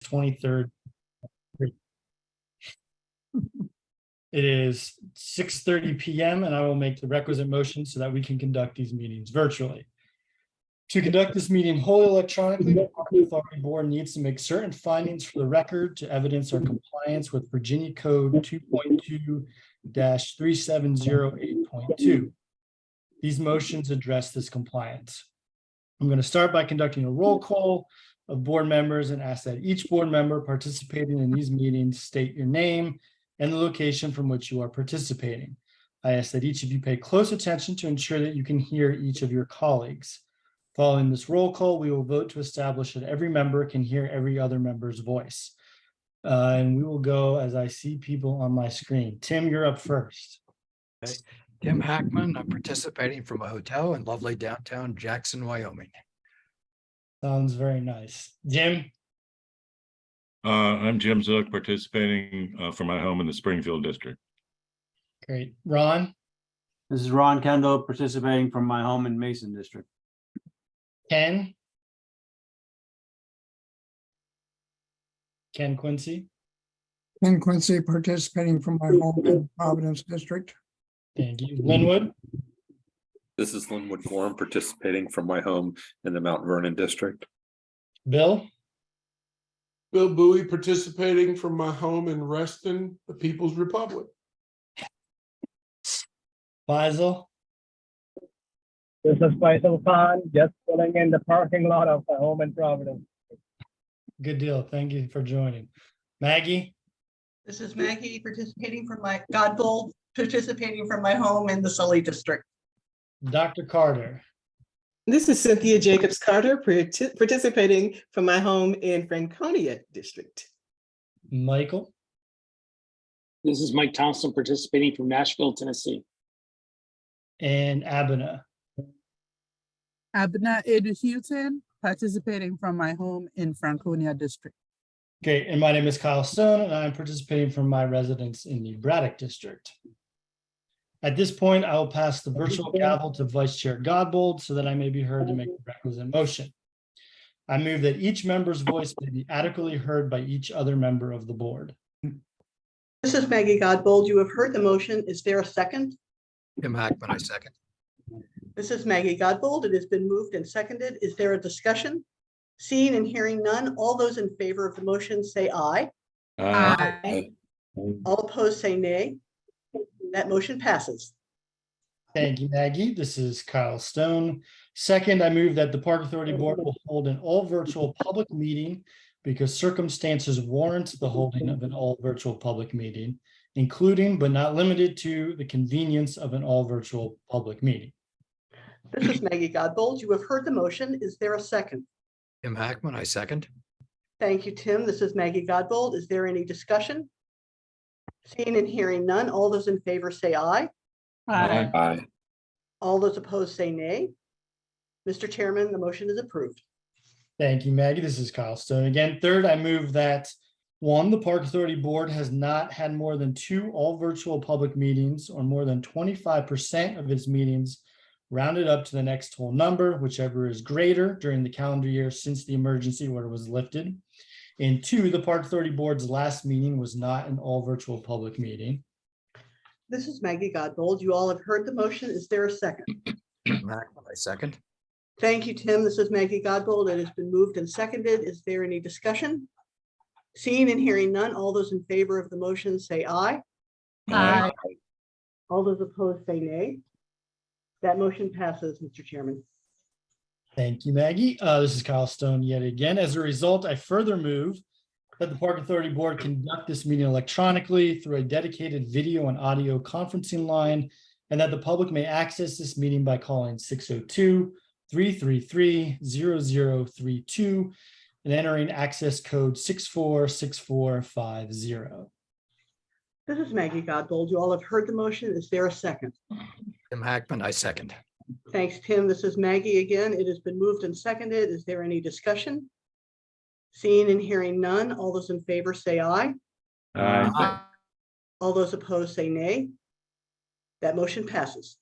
23rd. It is 6:30 p.m. and I will make the requisite motion so that we can conduct these meetings virtually. To conduct this meeting wholly electronically, the Park Authority Board needs to make certain findings for the record to evidence our compliance with Virginia Code 2.2-3708.2. These motions address this compliance. I'm going to start by conducting a roll call of board members and ask that each board member participating in these meetings state your name and the location from which you are participating. I ask that each of you pay close attention to ensure that you can hear each of your colleagues. Following this roll call, we will vote to establish that every member can hear every other member's voice. And we will go as I see people on my screen. Tim, you're up first. Okay. Tim Hackman, I'm participating from a hotel in lovely downtown Jackson, Wyoming. Sounds very nice. Jim? I'm Jim Zook, participating from my home in the Springfield district. Great. Ron? This is Ron Kendall, participating from my home in Mason District. Ken? Ken Quincy? Ken Quincy, participating from my home in Providence District. Thank you. Linwood? This is Linwood Gorham, participating from my home in the Mount Vernon district. Bill? Bill Bowie, participating from my home in Reston, the People's Republic. Faisal? This is Faisal Khan, just pulling in the parking lot of my home in Providence. Good deal. Thank you for joining. Maggie? This is Maggie participating from my Godbold, participating from my home in the Sully district. Dr. Carter? This is Cynthia Jacobs Carter, participating from my home in Franconia district. Michael? This is Mike Thompson, participating from Nashville, Tennessee. And Abena? Abena Edu Hilton, participating from my home in Franconia district. Okay, and my name is Kyle Stone, and I'm participating from my residence in the Braddock district. At this point, I will pass the virtual gavel to Vice Chair Godbold so that I may be heard to make the requisite motion. I move that each member's voice may be adequately heard by each other member of the board. This is Maggie Godbold. You have heard the motion. Is there a second? Tim Hackman, I second. This is Maggie Godbold. It has been moved and seconded. Is there a discussion? Seeing and hearing none, all those in favor of the motion say aye. Aye. All opposed say nay. That motion passes. Thank you, Maggie. This is Kyle Stone. Second, I move that the Park Authority Board will hold an all virtual public meeting because circumstances warrant the holding of an all virtual public meeting, including but not limited to the convenience of an all virtual public meeting. This is Maggie Godbold. You have heard the motion. Is there a second? Tim Hackman, I second. Thank you, Tim. This is Maggie Godbold. Is there any discussion? Seeing and hearing none, all those in favor say aye. Aye. Aye. All those opposed say nay. Mr. Chairman, the motion is approved. Thank you, Maggie. This is Kyle Stone again. Third, I move that one, the Park Authority Board has not had more than 2 all virtual public meetings or more than 25% of its meetings rounded up to the next whole number, whichever is greater during the calendar year since the emergency order was lifted. And 2, the Park Authority Board's last meeting was not an all virtual public meeting. This is Maggie Godbold. You all have heard the motion. Is there a second? Tim Hackman, I second. Thank you, Tim. This is Maggie Godbold. It has been moved and seconded. Is there any discussion? Seeing and hearing none, all those in favor of the motion say aye. Aye. All those opposed say nay. That motion passes, Mr. Chairman. Thank you, Maggie. This is Kyle Stone yet again. As a result, I further move that the Park Authority Board conduct this meeting electronically through a dedicated video and audio conferencing line, and that the public may access this meeting by calling 602-333-0032 and entering access code 646450. This is Maggie Godbold. You all have heard the motion. Is there a second? Tim Hackman, I second. Thanks, Tim. This is Maggie again. It has been moved and seconded. Is there any discussion? Seeing and hearing none, all those in favor say aye. Aye. All those opposed say nay. That motion passes.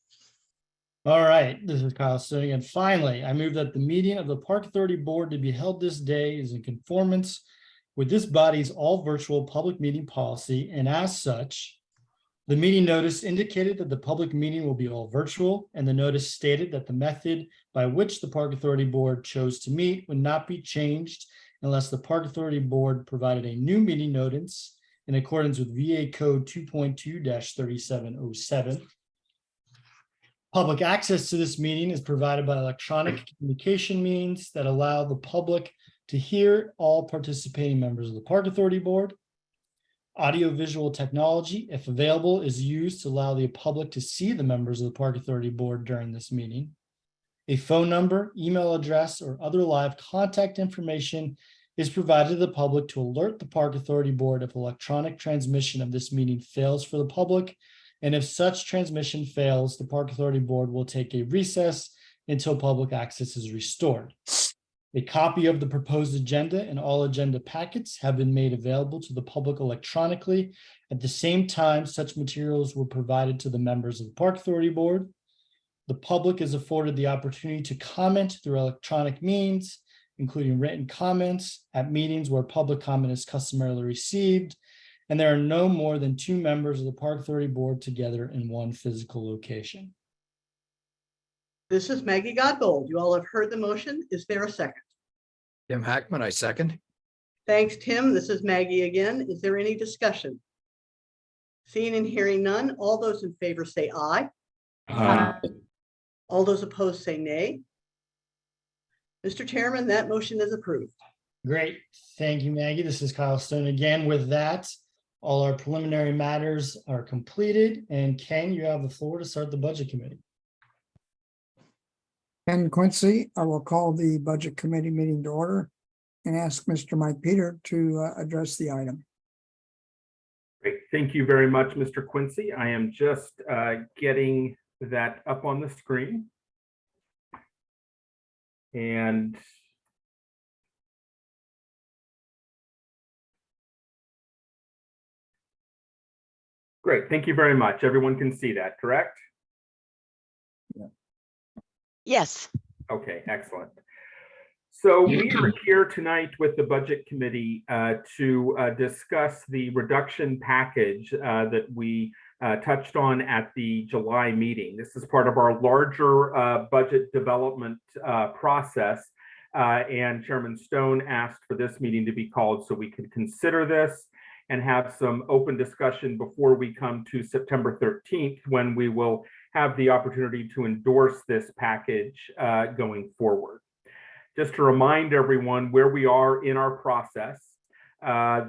All right, this is Kyle Stone. And finally, I move that the meeting of the Park Authority Board to be held this day is in conformance with this body's all virtual public meeting policy, and as such, the meeting notice indicated that the public meeting will be all virtual, and the notice stated that the method by which the Park Authority Board chose to meet would not be changed unless the Park Authority Board provided a new meeting notice in accordance with VA Code 2.2-3707. Public access to this meeting is provided by electronic communication means that allow the public to hear all participating members of the Park Authority Board. Audiovisual technology, if available, is used to allow the public to see the members of the Park Authority Board during this meeting. A phone number, email address, or other live contact information is provided to the public to alert the Park Authority Board if electronic transmission of this meeting fails for the public. And if such transmission fails, the Park Authority Board will take a recess until public access is restored. A copy of the proposed agenda and all agenda packets have been made available to the public electronically. At the same time, such materials were provided to the members of the Park Authority Board. The public is afforded the opportunity to comment through electronic means, including written comments at meetings where public comment is customarily received, and there are no more than 2 members of the Park Authority Board together in one physical location. This is Maggie Godbold. You all have heard the motion. Is there a second? Tim Hackman, I second. Thanks, Tim. This is Maggie again. Is there any discussion? Seeing and hearing none, all those in favor say aye. All those opposed say nay. Mr. Chairman, that motion is approved. Great. Thank you, Maggie. This is Kyle Stone again. With that, all our preliminary matters are completed. And Ken, you have the floor to start the Budget Committee. Ken Quincy, I will call the Budget Committee meeting to order and ask Mr. Mike Peter to address the item. Great. Thank you very much, Mr. Quincy. I am just getting that up on the screen. And great. Thank you very much. Everyone can see that, correct? Yes. Okay, excellent. So we are here tonight with the Budget Committee to discuss the reduction package that we touched on at the July meeting. This is part of our larger budget development process, and Chairman Stone asked for this meeting to be called so we could consider this and have some open discussion before we come to September 13th, when we will have the opportunity to endorse this package going forward. Just to remind everyone where we are in our process,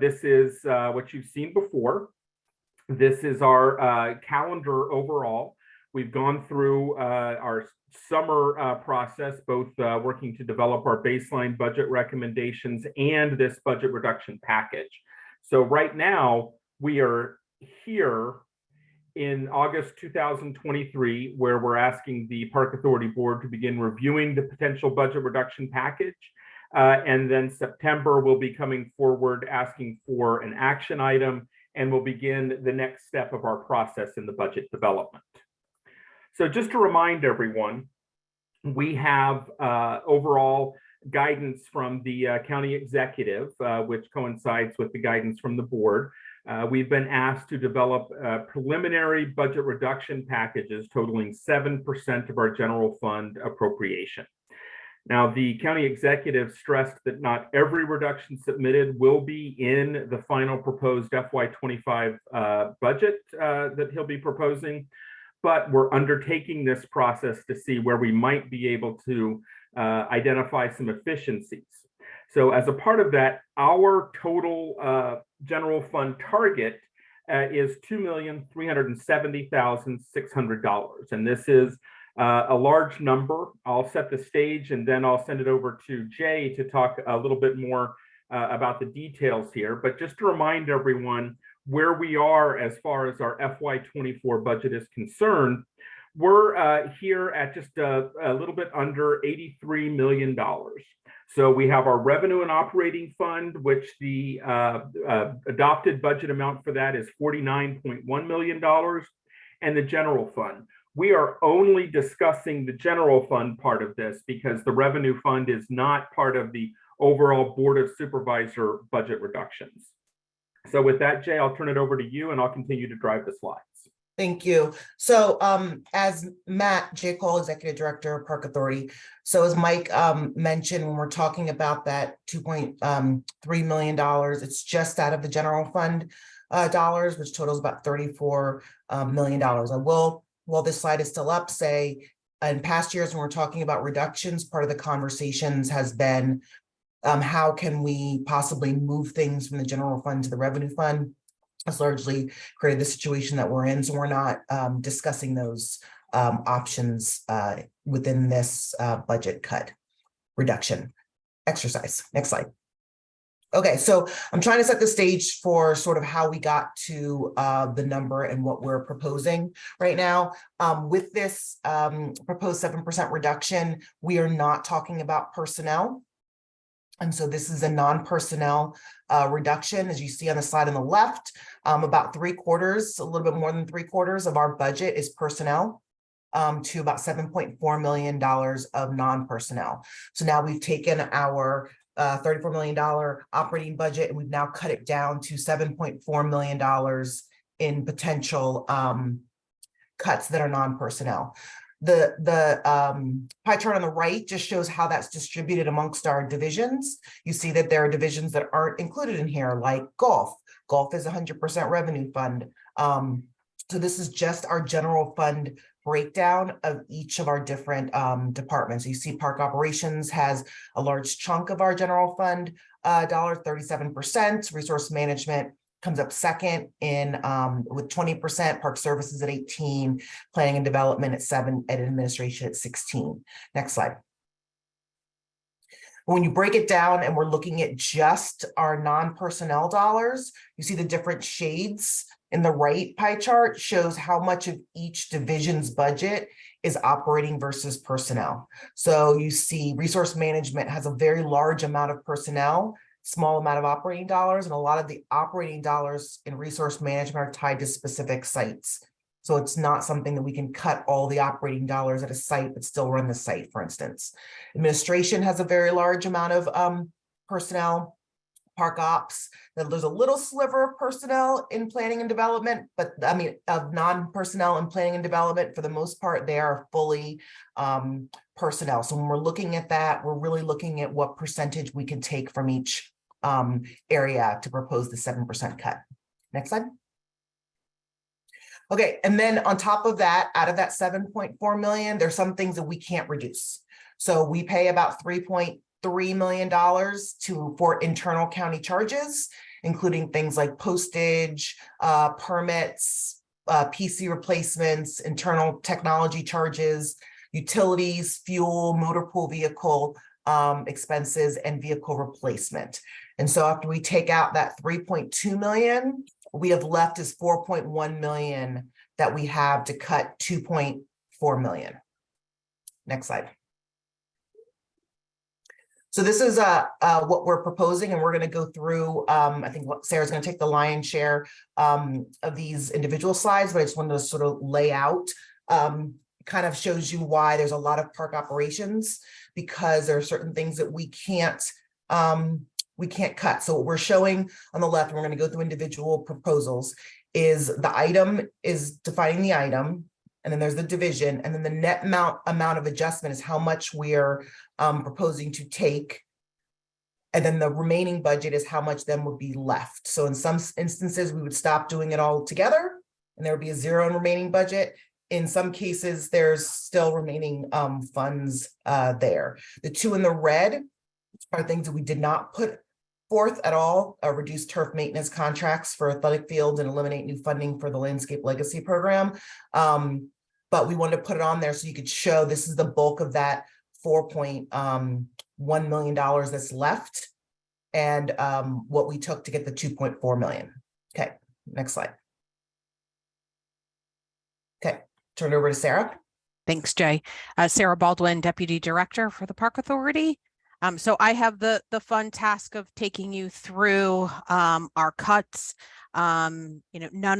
this is what you've seen before. This is our calendar overall. We've gone through our summer process, both working to develop our baseline budget recommendations and this budget reduction package. So right now, we are here in August 2023, where we're asking the Park Authority Board to begin reviewing the potential budget reduction package. And then September, we'll be coming forward asking for an action item, and we'll begin the next step of our process in the budget development. So just to remind everyone, we have overall guidance from the county executive, which coincides with the guidance from the board. We've been asked to develop preliminary budget reduction packages totaling 7% of our general fund appropriation. Now, the county executive stressed that not every reduction submitted will be in the final proposed FY25 budget that he'll be proposing, but we're undertaking this process to see where we might be able to identify some efficiencies. So as a part of that, our total general fund target is $2,370,600. And this is a large number. I'll set the stage and then I'll send it over to Jay to talk a little bit more about the details here. But just to remind everyone where we are as far as our FY24 budget is concerned, we're here at just a little bit under $83 million. So we have our revenue and operating fund, which the adopted budget amount for that is $49.1 million, and the general fund. We are only discussing the general fund part of this because the revenue fund is not part of the overall Board of Supervisor budget reductions. So with that, Jay, I'll turn it over to you and I'll continue to drive the slides. Thank you. So as Matt J. Cole, Executive Director of Park Authority. So as Mike mentioned, when we're talking about that $2.3 million, it's just out of the general fund dollars, which totals about $34 million. I will, while this slide is still up, say in past years when we're talking about reductions, part of the conversations has been how can we possibly move things from the general fund to the revenue fund? Has largely created the situation that we're in. So we're not discussing those options within this budget cut reduction exercise. Next slide. Okay, so I'm trying to set the stage for sort of how we got to the number and what we're proposing right now. With this proposed 7% reduction, we are not talking about personnel. And so this is a non-personnel reduction, as you see on the slide on the left. About 3/4, a little bit more than 3/4 of our budget is personnel, to about $7.4 million of non-personnel. So now we've taken our $34 million operating budget and we've now cut it down to $7.4 million in potential cuts that are non-personnel. The pie chart on the right just shows how that's distributed amongst our divisions. You see that there are divisions that aren't included in here, like golf. Golf is 100% revenue fund. So this is just our general fund breakdown of each of our different departments. You see Park Operations has a large chunk of our general fund dollars, 37%. Resource Management comes up second in with 20%, Park Services at 18, Planning and Development at 7, and Administration at 16. Next slide. When you break it down and we're looking at just our non-personnel dollars, you see the different shades in the right pie chart shows how much of each division's budget is operating versus personnel. So you see Resource Management has a very large amount of personnel, small amount of operating dollars, and a lot of the operating dollars in Resource Management are tied to specific sites. So it's not something that we can cut all the operating dollars at a site but still run the site, for instance. Administration has a very large amount of personnel. Park Ops, there's a little sliver of personnel in Planning and Development, but I mean of non-personnel in Planning and Development, for the most part, they are fully personnel. So when we're looking at that, we're really looking at what percentage we can take from each area to propose the 7% cut. Next slide. Okay, and then on top of that, out of that 7.4 million, there's some things that we can't reduce. So we pay about $3.3 million for internal county charges, including things like postage, permits, PC replacements, internal technology charges, utilities, fuel, motor pool vehicle expenses, and vehicle replacement. And so after we take out that 3.2 million, we have left is 4.1 million that we have to cut 2.4 million. Next slide. So this is what we're proposing, and we're going to go through, I think Sarah's going to take the lion's share of these individual slides, but I just wanted to sort of lay out, kind of shows you why there's a lot of Park Operations, because there are certain things that we can't cut. So what we're showing on the left, and we're going to go through individual proposals, is the item is defining the item, and then there's the division, and then the net amount of adjustment is how much we're proposing to take, and then the remaining budget is how much then would be left. So in some instances, we would stop doing it all together, and there would be a zero in remaining budget. In some cases, there's still remaining funds there. The two in the red are things that we did not put forth at all: reduce turf maintenance contracts for athletic fields and eliminate new funding for the Landscape Legacy Program. But we wanted to put it on there so you could show this is the bulk of that $4.1 million that's left, and what we took to get the 2.4 million. Okay, next slide. Okay, turn it over to Sarah. Thanks, Jay. Sarah Baldwin, Deputy Director for the Park Authority. So I have the fun task of taking you through our cuts. None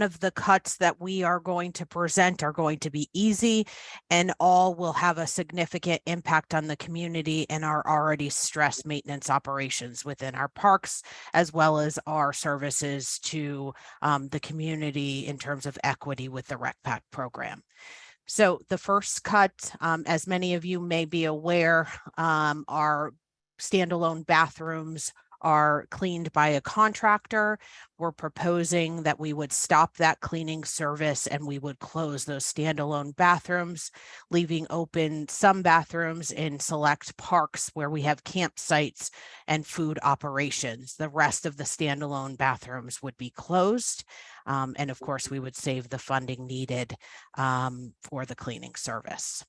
of the cuts that we are going to present are going to be easy, and all will have a significant impact on the community and our already stressed maintenance operations within our parks, as well as our services to the community in terms of equity with the Rec Pack program. So the first cut, as many of you may be aware, our standalone bathrooms are cleaned by a contractor. We're proposing that we would stop that cleaning service and we would close those standalone bathrooms, leaving open some bathrooms in select parks where we have campsites and food operations. The rest of the standalone bathrooms would be closed. And of course, we would save the funding needed for the cleaning service.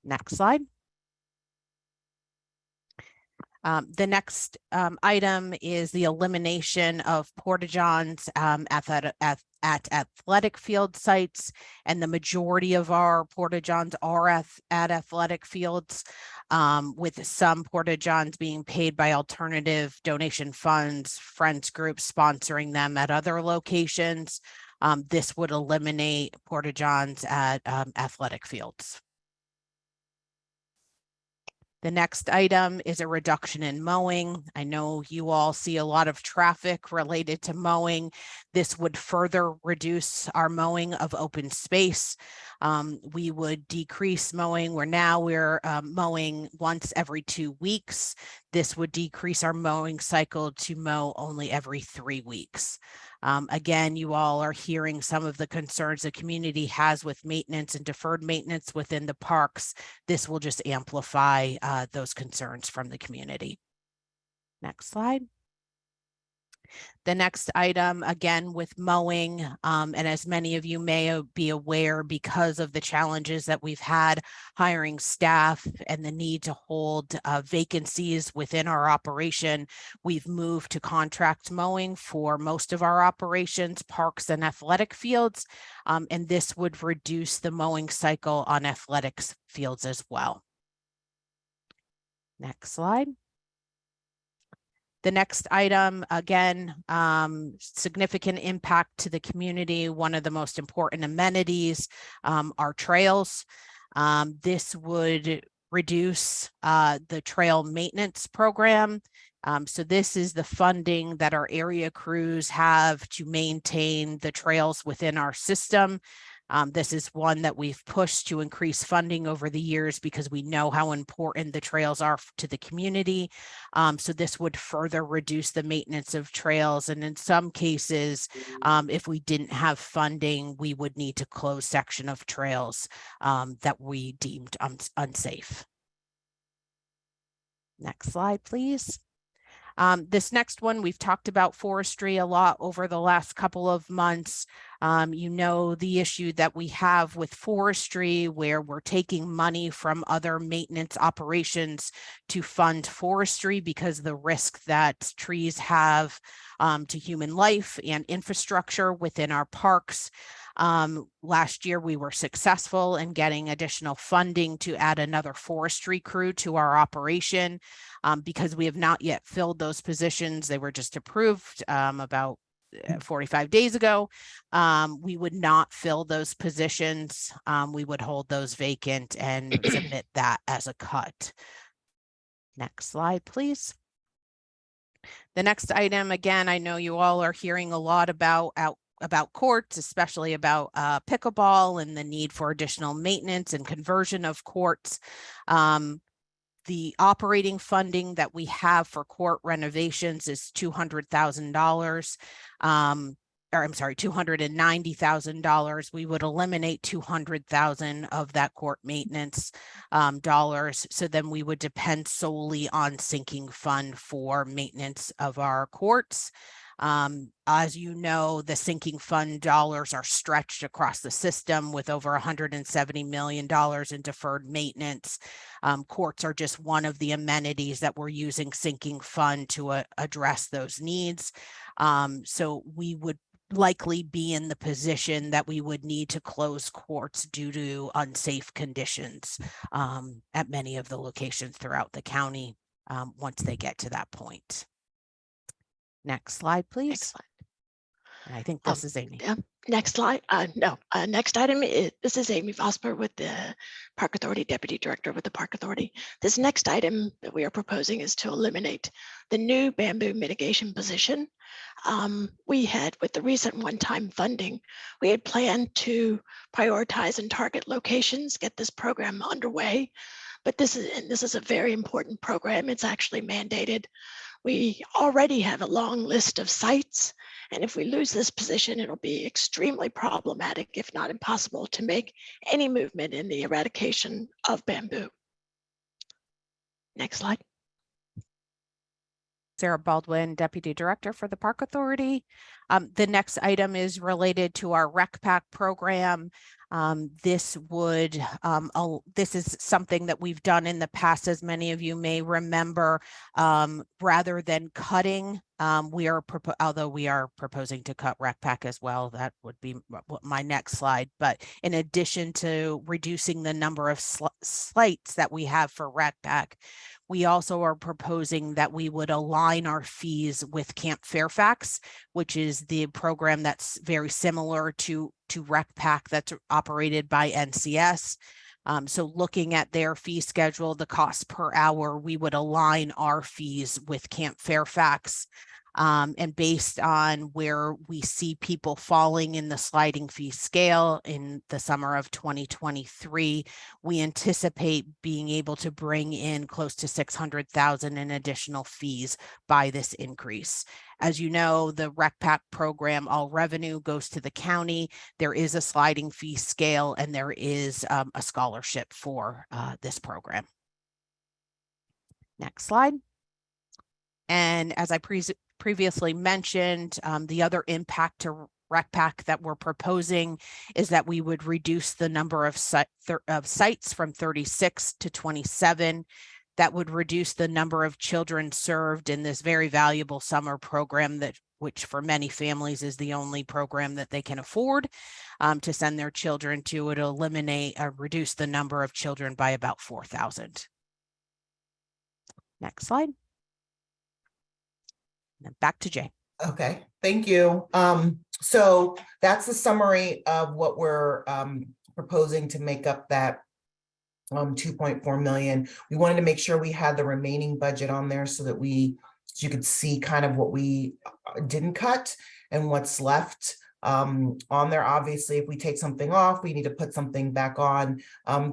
Next slide. The next item is the elimination of porta-johns at athletic field sites, and the majority of our porta-johns are at athletic fields, with some porta-johns being paid by alternative donation funds, friends groups sponsoring them at other locations. This would eliminate porta-johns at athletic fields. The next item is a reduction in mowing. I know you all see a lot of traffic related to mowing. This would further reduce our mowing of open space. We would decrease mowing where now we're mowing once every 2 weeks. This would decrease our mowing cycle to mow only every 3 weeks. Again, you all are hearing some of the concerns the community has with maintenance and deferred maintenance within the parks. This will just amplify those concerns from the community. Next slide. The next item, again, with mowing, and as many of you may be aware, because of the challenges that we've had hiring staff and the need to hold vacancies within our operation, we've moved to contract mowing for most of our operations, parks and athletic fields, and this would reduce the mowing cycle on athletics fields as well. Next slide. The next item, again, significant impact to the community. One of the most important amenities are trails. This would reduce the trail maintenance program. So this is the funding that our area crews have to maintain the trails within our system. This is one that we've pushed to increase funding over the years because we know how important the trails are to the community. So this would further reduce the maintenance of trails. And in some cases, if we didn't have funding, we would need to close section of trails that we deemed unsafe. Next slide, please. This next one, we've talked about forestry a lot over the last couple of months. You know, the issue that we have with forestry where we're taking money from other maintenance operations to fund forestry because of the risk that trees have to human life and infrastructure within our parks. Last year, we were successful in getting additional funding to add another forestry crew to our operation because we have not yet filled those positions. They were just approved about 45 days ago. We would not fill those positions. We would hold those vacant and submit that as a cut. Next slide, please. The next item, again, I know you all are hearing a lot about courts, especially about pickleball and the need for additional maintenance and conversion of courts. The operating funding that we have for court renovations is $200,000. Or I'm sorry, $290,000. We would eliminate $200,000 of that court maintenance dollars. So then we would depend solely on sinking fund for maintenance of our courts. As you know, the sinking fund dollars are stretched across the system with over $170 million in deferred maintenance. Courts are just one of the amenities that we're using sinking fund to address those needs. So we would likely be in the position that we would need to close courts due to unsafe conditions at many of the locations throughout the county. once they get to that point. Next slide, please. Excellent. And I think this is Amy. Next slide. Next item is, this is Amy Vosper with the Park Authority, Deputy Director with the Park Authority. This next item that we are proposing is to eliminate the new bamboo mitigation position. We had, with the recent one-time funding, we had planned to prioritize and target locations, get this program underway. But this is a very important program. It's actually mandated. We already have a long list of sites, and if we lose this position, it'll be extremely problematic, if not impossible, to make any movement in the eradication of bamboo. Next slide. Sarah Baldwin, Deputy Director for the Park Authority. The next item is related to our Rec Pack program. This is something that we've done in the past, as many of you may remember. Rather than cutting, although we are proposing to cut Rec Pack as well. That would be my next slide. But in addition to reducing the number of sites that we have for Rec Pack, we also are proposing that we would align our fees with Camp Fairfax, which is the program that's very similar to Rec Pack that's operated by NCS. So looking at their fee schedule, the cost per hour, we would align our fees with Camp Fairfax. And based on where we see people falling in the sliding fee scale in the summer of 2023, we anticipate being able to bring in close to $600,000 in additional fees by this increase. As you know, the Rec Pack program, all revenue goes to the county. There is a sliding fee scale, and there is a scholarship for this program. Next slide. And as I previously mentioned, the other impact to Rec Pack that we're proposing is that we would reduce the number of sites from 36 to 27. That would reduce the number of children served in this very valuable summer program, which for many families is the only program that they can afford to send their children to. It will reduce the number of children by about 4,000. Next slide. And back to Jay. Okay, thank you. So that's the summary of what we're proposing to make up that 2.4 million. We wanted to make sure we had the remaining budget on there so that you could see kind of what we didn't cut and what's left on there. Obviously, if we take something off, we need to put something back on.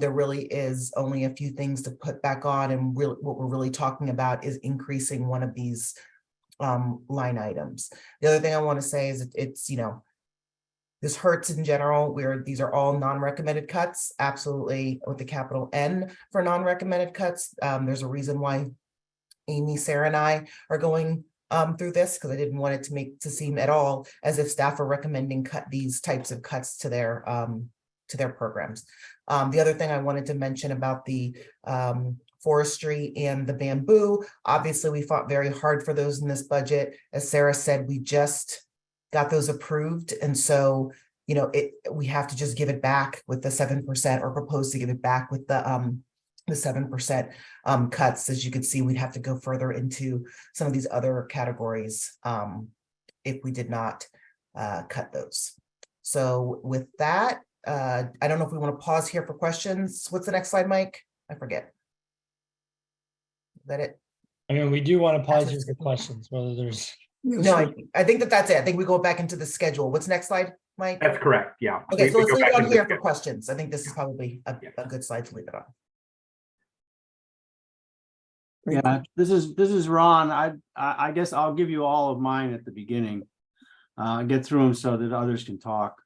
There really is only a few things to put back on, and what we're really talking about is increasing one of these line items. The other thing I want to say is it's, this hurts in general, where these are all non-recommended cuts, absolutely, with the capital N for non-recommended cuts. There's a reason why Amy, Sarah, and I are going through this, because I didn't want it to seem at all as if staff are recommending these types of cuts to their programs. The other thing I wanted to mention about the forestry and the bamboo, obviously we fought very hard for those in this budget. As Sarah said, we just got those approved, and so we have to just give it back with the 7%, or propose to give it back with the 7% cuts. As you can see, we'd have to go further into some of these other categories if we did not cut those. So with that, I don't know if we want to pause here for questions. What's the next slide, Mike? I forget. Is that it? I mean, we do want to pause here for questions, whether there's. No, I think that's it. I think we go back into the schedule. What's next slide, Mike? That's correct. Yeah. Okay, so let's go leave back it on into here the for schedule. questions. I think this is probably a good slide to leave it on. Yeah, this is Ron. I guess I'll give you all of mine at the beginning. Get through them so that others can talk.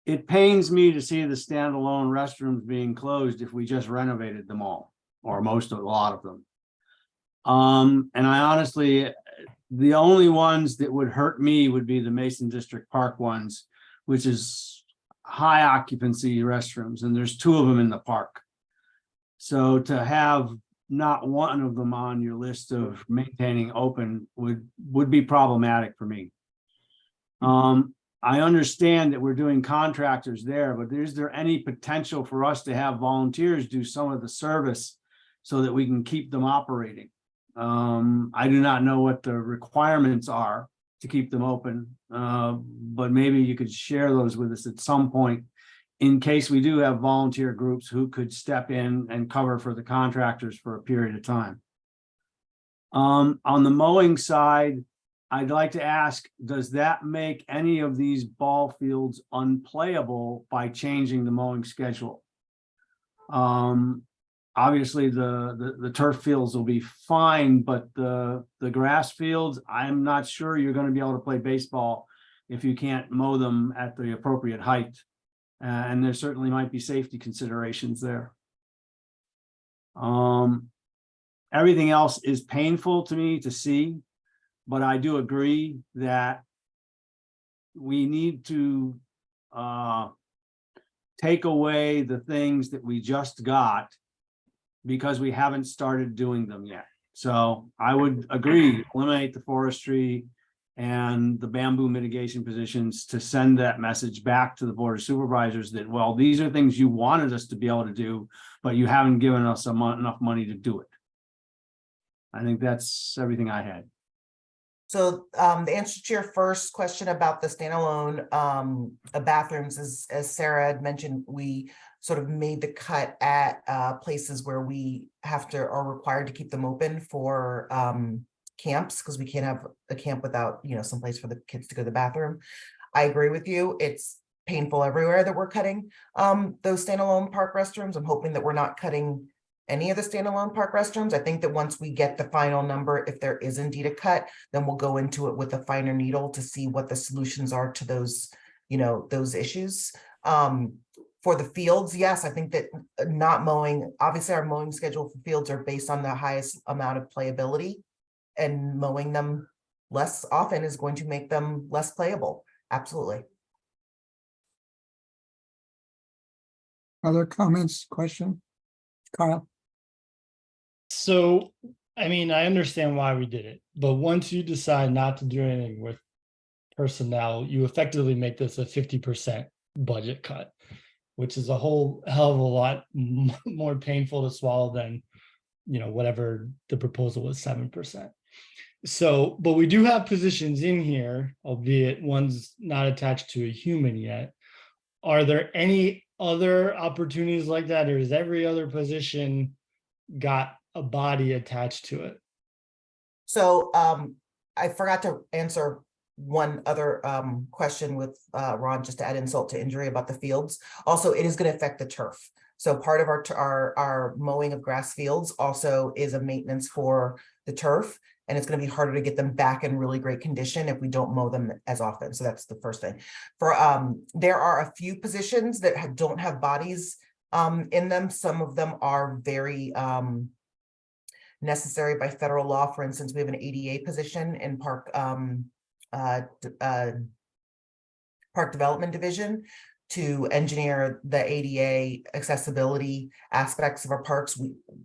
It pains me to see the standalone restrooms being closed if we just renovated them all, or a lot of them. And I honestly, the only ones that would hurt me would be the Mason District Park ones, which is high occupancy restrooms, and there's 2 of them in the park. So to have not one of them on your list of maintaining open would be problematic for me. I understand that we're doing contractors there, but is there any potential for us to have volunteers do some of the service so that we can keep them operating. I do not know what the requirements are to keep them open, but maybe you could share those with us at some point in case we do have volunteer groups who could step in and cover for the contractors for a period of time. On the mowing side, I'd like to ask, does that make any of these ball fields unplayable by changing the mowing schedule? Obviously the turf fields will be fine, but the grass fields, I'm not sure you're going to be able to play baseball if you can't mow them at the appropriate height. And there certainly might be safety considerations there. Everything else is painful to me to see, but I do agree that we need to take away the things that we just got because we haven't started doing them yet. So I would agree, eliminate the forestry and the bamboo mitigation positions to send that message back to the Board of Supervisors that, well, these are things you wanted us to be able to do, but you haven't given us enough money to do it. I think that's everything I had. So the answer to your first question about the standalone bathrooms is, as Sarah had mentioned, we sort of made the cut at places where we are required to keep them open for camps, because we can't have a camp without, some place for the kids to go to the bathroom. I agree with you. It's painful everywhere that we're cutting those standalone park restrooms. I'm hoping that we're not cutting any of the standalone park restrooms. I think that once we get the final number, if there is indeed a cut, then we'll go into it with a finer needle to see what the solutions are to those, those issues. For the fields, yes, I think that not mowing, obviously our mowing schedule for fields are based on the highest amount of playability, and mowing them less often is going to make them less playable. Absolutely. Other comments, question? Kyle? So, I mean, I understand why we did it, but once you decide not to do anything with personnel, you effectively make this a 50% budget cut, which is a whole hell of a lot more painful to swallow than, whatever the proposal was, 7%. So, but we do have positions in here, albeit one's not attached to a human yet. Are there any other opportunities like that, or is every other position got a body attached to it? So I forgot to answer one other question with Ron, just to add insult to injury about the fields. Also, it is going to affect the turf. So part of our mowing of grass fields also is a maintenance for the turf, and it's going to be harder to get them back in really great condition if we don't mow them as often. So that's the first thing. For there are a few positions that don't have bodies in them. Some of them are very necessary by federal law. For instance, we have an ADA position in Park Development Division to engineer the ADA accessibility aspects of our parks.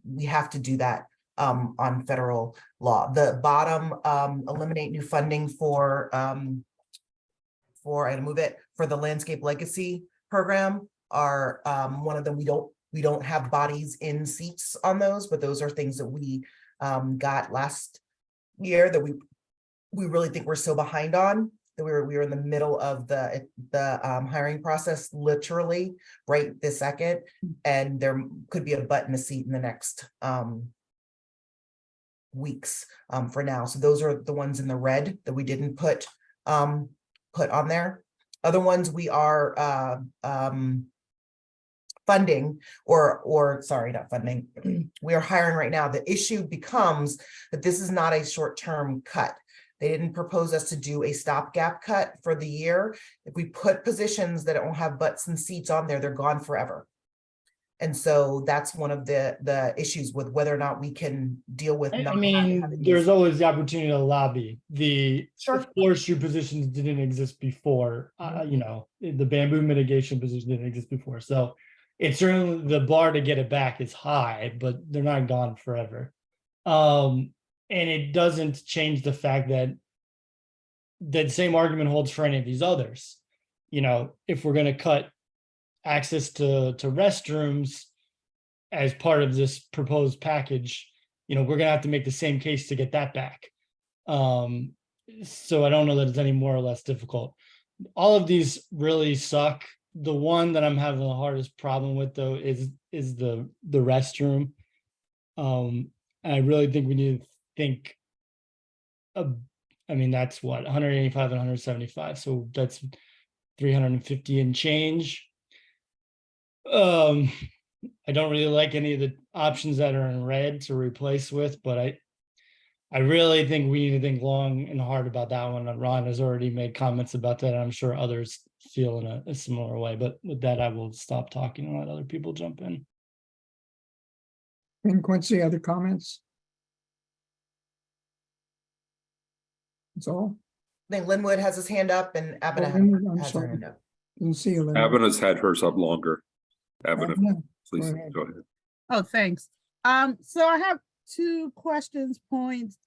We have to do that on federal law. The bottom, eliminate new funding for the Landscape Legacy program are one of them. We don't have bodies in seats on those, but those are things that we got last year that we really think we're so behind on, that we were in the middle of the hiring process, literally right this second, and there could be a butt in the seat in the next weeks for now. So those are the ones in the red that we didn't put on there. Other ones we are funding, or sorry, not funding. We are hiring right now. The issue becomes that this is not a short-term cut. They didn't propose us to do a stopgap cut for the year. If we put positions that don't have butts and seats on there, they're gone forever. And so that's one of the issues with whether or not we can deal with. I mean, there's always the opportunity to lobby. The forestry positions didn't exist before. The bamboo mitigation position didn't exist before. So it's certainly, the bar to get it back is high, but they're not gone forever. And it doesn't change the fact that that same argument holds for any of these others. If we're going to cut access to restrooms, as part of this proposed package, we're gonna have to make the same case to get that back. So I don't know that it's any more or less difficult. All of these really suck. The one that I'm having the hardest problem with though is the restroom. And I really think we need to think of, I mean, that's what, 185 and 175. So that's 350 and change. I don't really like any of the options that are in red to replace with, but I really think we need to think long and hard about that one. And Ron has already made comments about that. I'm sure others feel in a similar way, but with that, I will stop talking and let other people jump in. And Quincy, other comments? That's all? I think Linwood has his hand up and Abena I'm has her sorry. hand up. Didn't see you. Lynn. Abena's had hers up longer. Abena, Abena, please go ahead. go ahead. Oh, thanks. So I have 2 questions, points.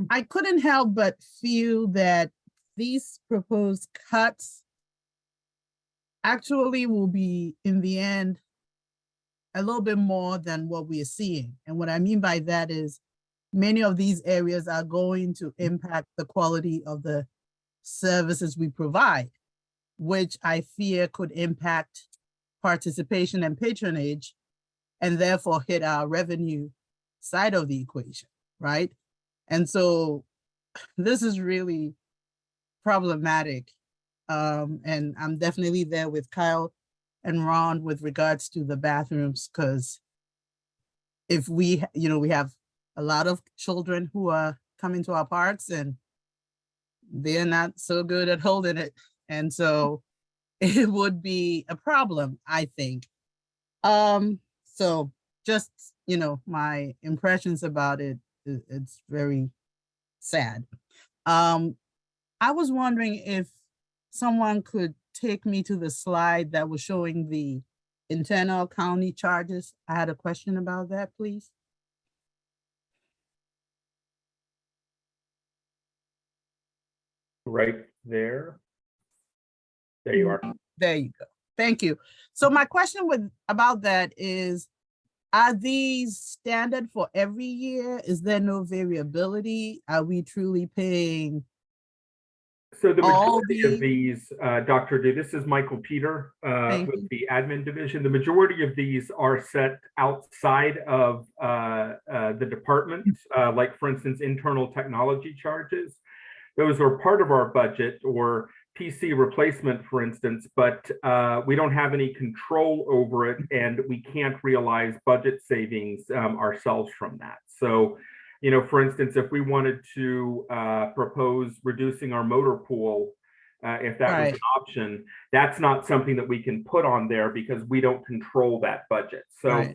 I couldn't help but feel that these proposed cuts actually will be, in the end, a little bit more than what we are seeing. And what I mean by that is many of these areas are going to impact the quality of the services we provide, which I fear could impact participation and patronage, and therefore hit our revenue side of the equation, right? And so this is really problematic. And I'm definitely there with Kyle and Ron with regards to the bathrooms, because if we have a lot of children who are coming to our parks and they're not so good at holding it. And so it would be a problem, I think. So just, my impressions about it, it's very sad. I was wondering if someone could take me to the slide that was showing the internal county charges. I had a question about that, please. Right there. There you are. There you go. Thank you. So my question about that is, are these standard for every year? Is there no variability? Are we truly paying? So the all majority of these, Dr. D, this is Michael Peter Thank with you. the admin division. The majority of these are set outside of the department, like for instance, internal technology charges. Those are part of our budget, or PC replacement, for instance, but we don't have any control over it, and we can't realize budget savings ourselves from that. So, for instance, if we wanted to propose reducing our motor pool, if that was an option, that's not something that we can put on there because we don't control that budget. So,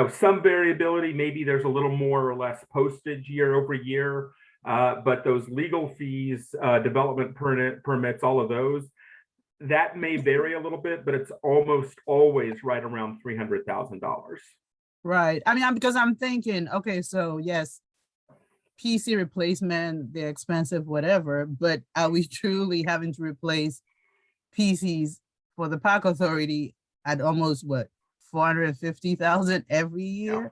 some variability, maybe there's a little more or less postage year over year. But those legal fees, development permits, all of those, that may vary a little bit, but it's almost always right around $300,000. Right. I mean, because I'm thinking, okay, so yes, PC replacement, they're expensive, whatever, but are we truly having to replace PCs for the Park Authority at almost what, 450,000 every year? Yeah.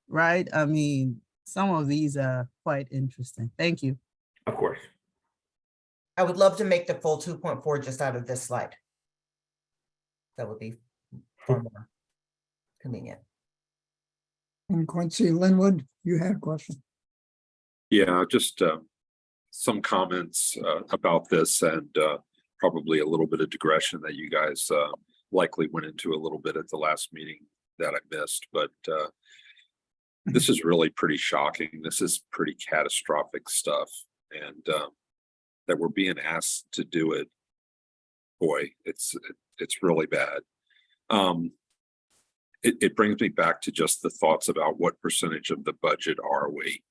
Right. I mean, some of these are quite interesting. Thank you. Of course. I would love to make the full 2.4 just out of this slide. That would be far more convenient. And Quincy, Linwood, you had a question. Yeah, just some comments about this, and probably a little bit of digression that you guys likely went into a little bit at the last meeting that I missed, but this is really pretty shocking. This is pretty catastrophic stuff, and that we're being asked to do it. Boy, it's really bad. It brings me back to just the thoughts about what percentage of the budget are we?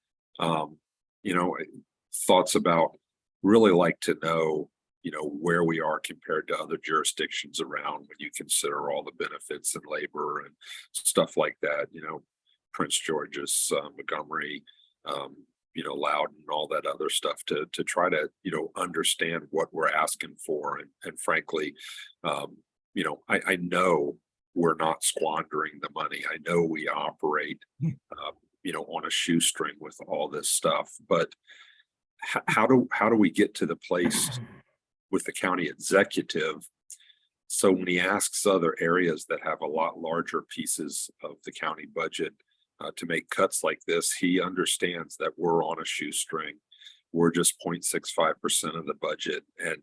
Thoughts about, really like to know, where we are compared to other jurisdictions around when you consider all the benefits and labor and stuff like that. Prince George's, Montgomery, Loudon, all that other stuff to try to, understand what we're asking for. And frankly, I know we're not squandering the money. I know we operate, on a shoestring with all this stuff, but how do we get to the place with the county executive? So when he asks other areas that have a lot larger pieces of the county budget to make cuts like this, he understands that we're on a shoestring. We're just 0.65% of the budget, and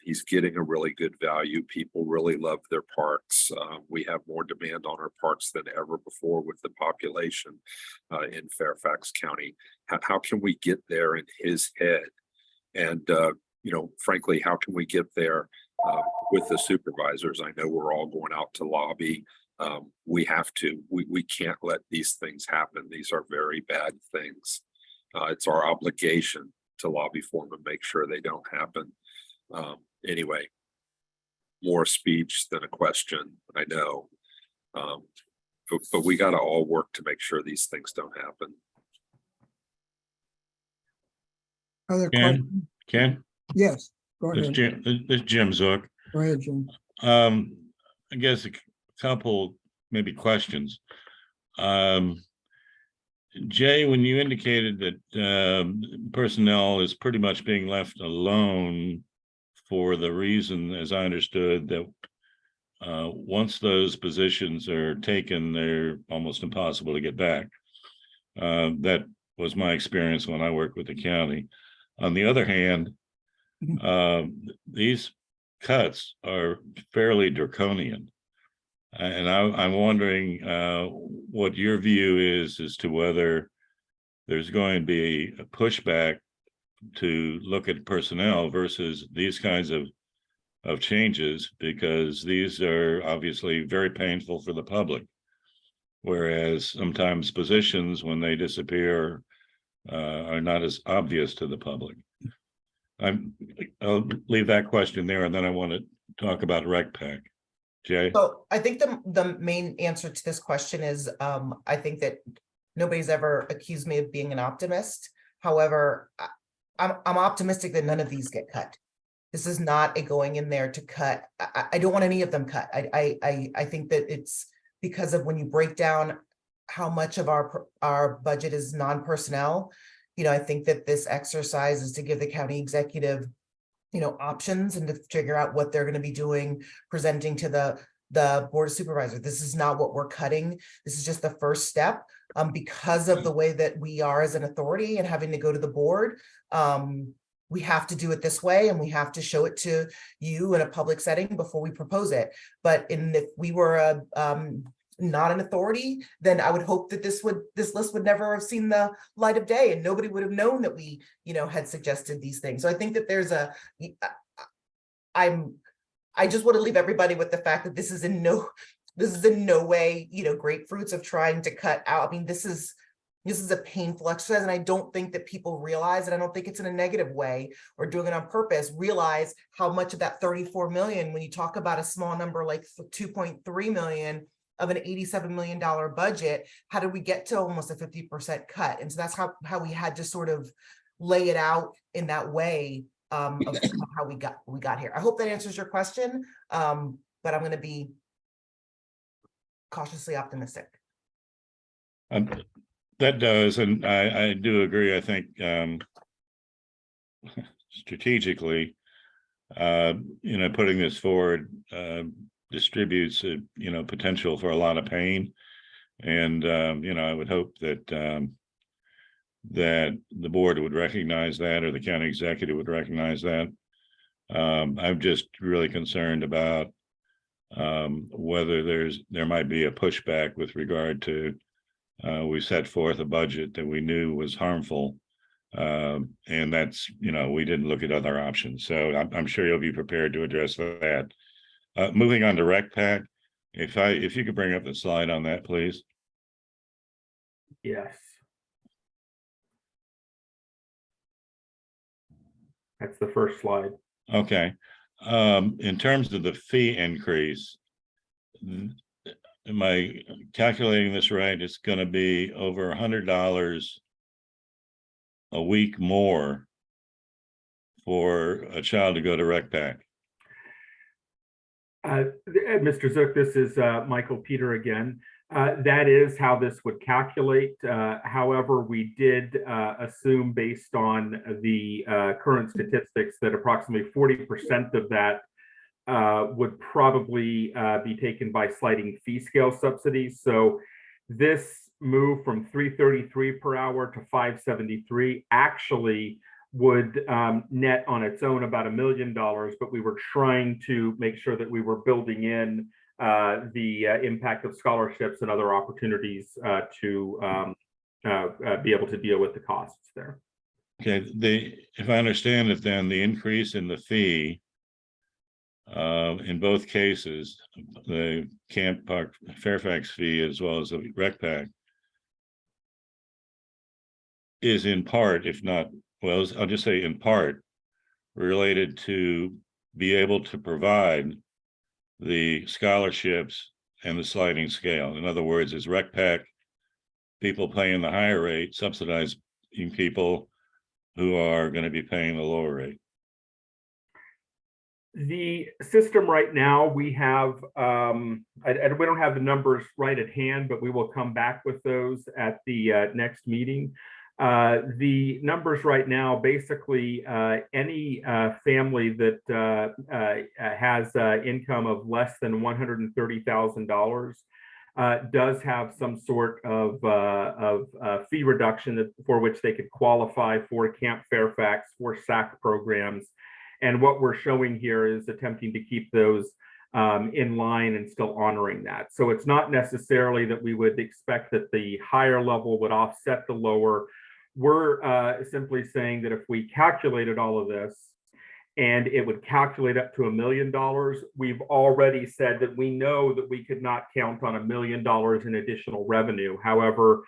he's getting a really good value. People really love their parks. We have more demand on our parks than ever before with the population in Fairfax County. How can we get there in his head? And, frankly, how can we get there with the supervisors? I know we're all going out to lobby. We have to. We can't let these things happen. These are very bad things. It's our obligation to lobby for them and make sure they don't happen. Anyway, more speech than a question, I know. But we got to all work to make sure these things don't happen. Other questions? Ken? Yes, go This ahead. Jim Zook. Go ahead, Jim. I guess a couple maybe questions. Jay, when you indicated that personnel is pretty much being left alone for the reason, as I understood, that once those positions are taken, they're almost impossible to get back. That was my experience when I worked with the county. On the other hand, these cuts are fairly draconian. And I'm wondering what your view is as to whether there's going to be a pushback to look at personnel versus these kinds of changes, because these are obviously very painful for the public. Whereas sometimes positions, when they disappear, are not as obvious to the public. I'll leave that question there, and then I want to talk about RecPac. Jay? So I think the main answer to this question is, I think that nobody's ever accused me of being an optimist. However, I'm optimistic that none of these get cut. This is not a going in there to cut. I don't want any of them cut. I think that it's because of when you break down how much of our budget is non-personnel. I think that this exercise is to give the county executive options and to figure out what they're going to be doing, presenting to the board of supervisors. This is not what we're cutting. This is just the first step. Because of the way that we are as an authority and having to go to the board, we have to do it this way, and we have to show it to you in a public setting before we propose it. But if we were not an authority, then I would hope that this list would never have seen the light of day, and nobody would have known that we, had suggested these things. So I think that there's I just want to leave everybody with the fact that this is in no way, grapefruits of trying to cut out. I mean, this is a painful exercise, and I don't think that people realize, and I don't think it's in a negative way or doing it on purpose, realize how much of that 34 million, when you talk about a small number like 2.3 million of an $87 million budget, how did we get to almost a 50% cut? And so that's how we had to sort of lay it out in that way of how we got here. I hope that answers your question, but I'm going to be cautiously optimistic. That does, and I do agree. I think strategically, putting this forward distributes potential for a lot of pain, and I would hope that that the board would recognize that, or the county executive would recognize that. I'm just really concerned about whether there might be a pushback with regard to we set forth a budget that we knew was harmful, and that's we didn't look at other options. So I'm sure you'll be prepared to address that. Moving on to RecPac, if you could bring up the slide on that, please. Yes. That's the first slide. Okay. In terms of the fee increase, am I calculating this right? It's going to be over $100 a week more for a child to go to RecPac. Mr. Zook, this is Michael Peter again. That is how this would calculate. However, we did assume based on the current statistics that approximately 40% of that would probably be taken by sliding fee scale subsidies. So this move from 333 per hour to 573 actually would net on its own about $1 million, but we were trying to make sure that we were building in the impact of scholarships and other opportunities to be able to deal with the costs there. Okay, if I understand it, then the increase in the fee in both cases, the Camp Park Fairfax fee as well as the Rec Pack, is in part, if not, well, I'll just say in part, related to be able to provide the scholarships and the sliding scale. In other words, is Rec Pack people paying the higher rate subsidizing people who are going to be paying the lower rate? The system right now, we have, and we don't have the numbers right at hand, but we will come back with those at the next meeting. The numbers right now, basically, any family that has income of less than $130,000 does have some sort of fee reduction for which they could qualify for Camp Fairfax, for SAC programs. And what we're showing here is attempting to keep those in line and still honoring that. So it's not necessarily that we would expect that the higher level would offset the lower. We're simply saying that if we calculated all of this and it would calculate up to $1 million, we've already said that we know that we could not count on $1 million in additional revenue. However,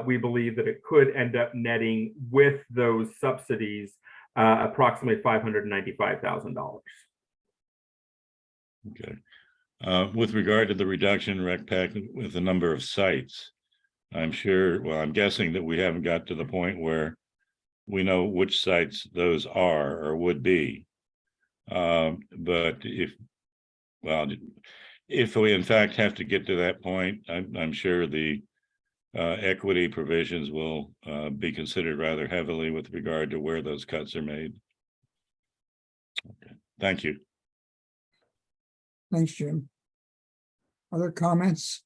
we believe that it could end up netting with those subsidies approximately $595,000. Okay. With regard to the reduction in Rec Pack with the number of sites, I'm sure, well, I'm guessing that we haven't got to the point where we know which sites those are or would be. But if we in fact have to get to that point, I'm sure the equity provisions will be considered rather heavily with regard to where those cuts are made. Okay, thank you. Thanks, Jim. Other comments?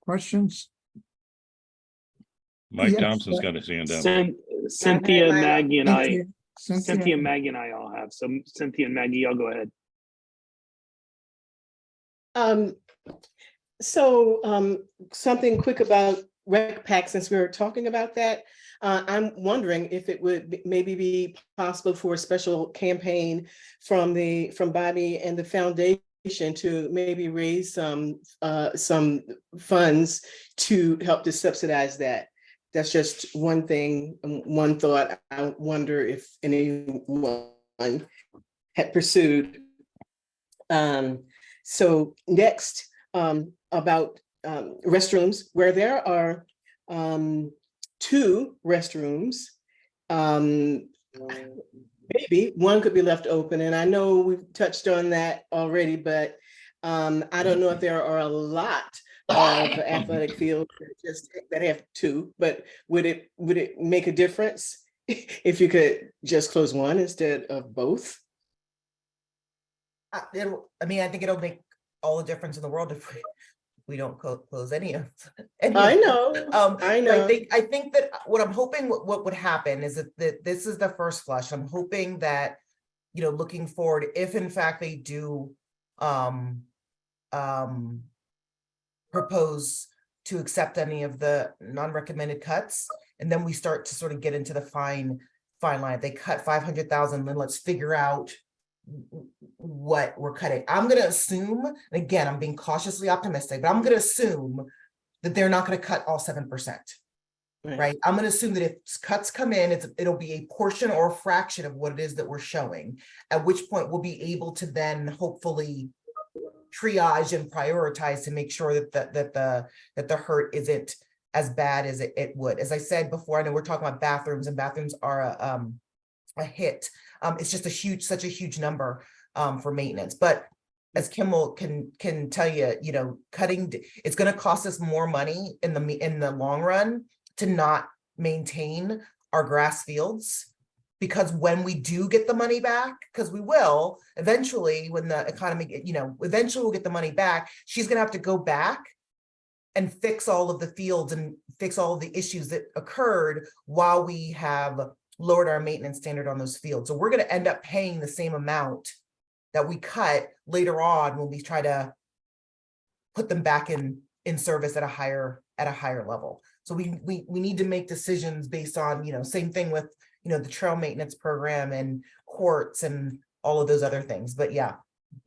Questions? Mike Yes, Thompson's got his hand up. Cynthia, Maggie, and I. Cynthia, Maggie, and I all have. So Cynthia and Maggie, y'all go ahead. Something quick about Rec Pack, since we were talking about that. I'm wondering if it would maybe be possible for a special campaign from Bobby and the foundation to maybe raise some funds to help to subsidize that. That's just one thing, one thought. I wonder if anyone had pursued. So next, about restrooms, where there are 2 restrooms, maybe one could be left open. And I know we've touched on that already, but I don't know if there are a lot of athletic fields that have 2, but would it make a difference if you could just close one instead of both? I mean, I think it'll make all the difference in the world if we don't close any of them. I know. I know. I think that what I'm hoping what would happen is that this is the first flush. I'm hoping that, you know, looking forward, if in fact they do propose to accept any of the non-recommended cuts, and then we start to sort of get into the fine line. If they cut 500,000, then let's figure out what we're cutting. I'm going to assume, and again, I'm being cautiously optimistic, but I'm going to assume that they're not going to cut all 7%. Right. I'm going to assume that if cuts come in, it'll be a portion or a fraction of what it is that we're showing, at which point we'll be able to then hopefully triage and prioritize to make sure that the hurt isn't as bad as it would. As I said before, I know we're talking about bathrooms, and bathrooms are a hit. It's just such a huge number for maintenance. But as Kimball can tell you, cutting, it's gonna cost us more money in the long run to not maintain our grass fields. Because when we do get the money back, because we will, eventually, when the economy, eventually we'll get the money back, she's gonna have to go back and fix all of the fields and fix all of the issues that occurred while we have lowered our maintenance standard on those fields. So we're gonna end up paying the same amount that we cut later on when we try to put them back in service at a higher level. So we need to make decisions based on, same thing with, the trail maintenance program and courts and all of those other things. But yeah,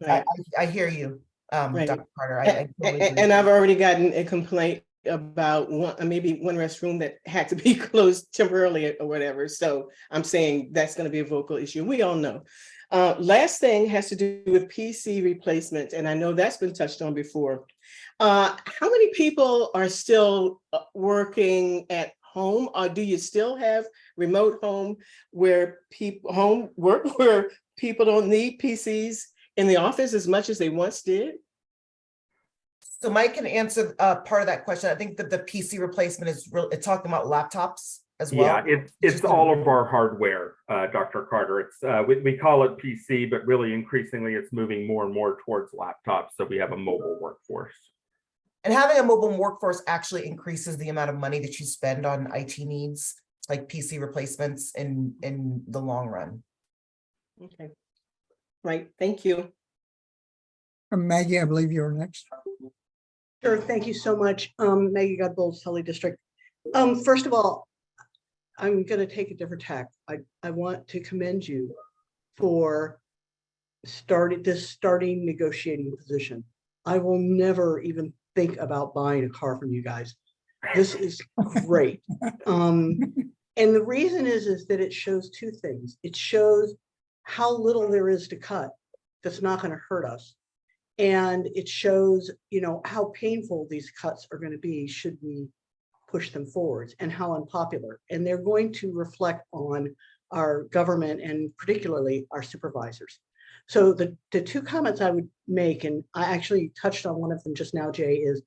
Right. I hear you, Right. Dr. Carter. I totally agree. And I've already gotten a complaint about maybe one restroom that had to be closed temporarily or whatever. So I'm saying that's going to be a vocal issue. We all know. Last thing has to do with PC replacement, and I know that's been touched on before. How many people are still working at home, or do you still have remote home where people where people don't need PCs in the office as much as they once did? So Mike can answer part of that question. I think that the PC replacement is it's talking about laptops as well. Yeah, it's all of our hardware, Dr. Carter. It's we call it PC, but really increasingly it's moving more and more towards laptops. So we have a mobile workforce. And having a mobile workforce actually increases the amount of money that you spend on IT needs, like PC replacements in the long run. Okay. Right. Thank you. Maggie, I believe you're next. Sure, thank you so much. Maggie Godbold, Sully District. First of all, I'm gonna take a different tack. I want to commend you for starting negotiating position. I will never even think about buying a car from you guys. This is great. And the reason is that it shows two things. It shows how little there is to cut that's not gonna hurt us. And it shows, how painful these cuts are going to be should we push them forwards, and how unpopular. And they're going to reflect on our government and particularly our supervisors. So the two comments I would make, and I actually touched on one of them just now, Jay, is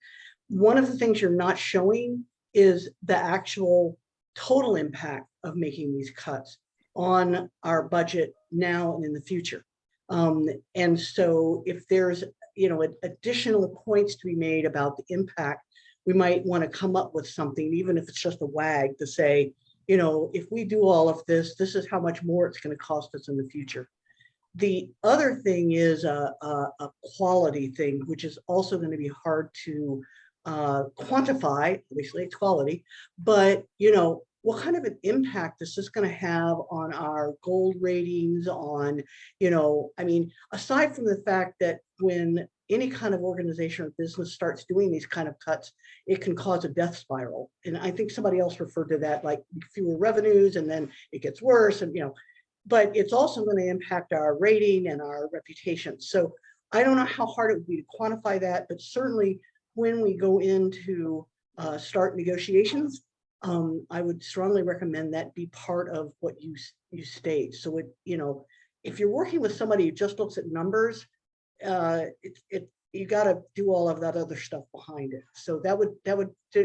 one of the things you're not showing is the actual total impact of making these cuts on our budget now and in the future. And so if there's, additional points to be made about the impact, we might want to come up with something, even if it's just a wag, to say, if we do all of this, this is how much more it's going to cost us in the future. The other thing is a quality thing, which is also going to be hard to quantify. Obviously, it's quality, but what kind of an impact is this going to have on our gold ratings, on, aside from the fact that when any kind of organization or business starts doing these kind of cuts, it can cause a death spiral. And I think somebody else referred to that, like fewer revenues, and then it gets worse, and, but it's also going to impact our rating and our reputation. So I don't know how hard it would be to quantify that, but certainly when we go into start negotiations, I would strongly recommend that be part of what you state. So if you're working with somebody who just looks at numbers, you got to do all of that other stuff behind it. So that would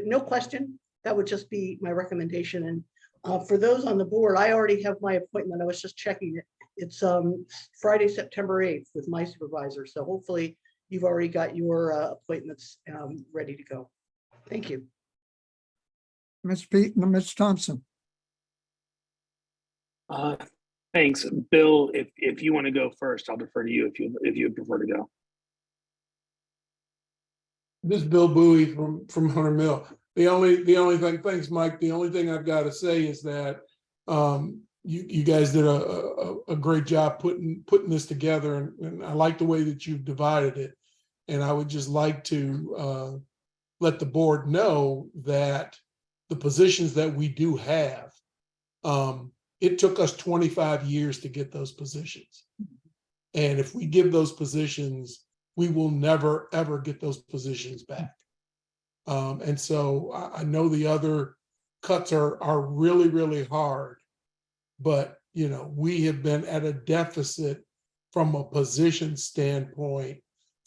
no question, that would just be my recommendation. And for those on the board, I already have my appointment. I was just checking it. It's Friday, September 8th with my supervisor. So hopefully you've already got your appointments ready to go. Thank you. Ms. Thompson. Thanks, Bill. If you want to go first, I'll defer to you if you would prefer to go. This is Bill Bowie from Hunter Mill. The only thing, thanks, Mike. The only thing I've got to say is that you guys did a great job putting this together, and I like the way that you've divided it. And I would just like to let the board know that the positions that we do have, it took us 25 years to get those positions. And if we give those positions, we will never, ever get those positions back. And so I know the other cuts are really, really hard, but we have been at a deficit from a position standpoint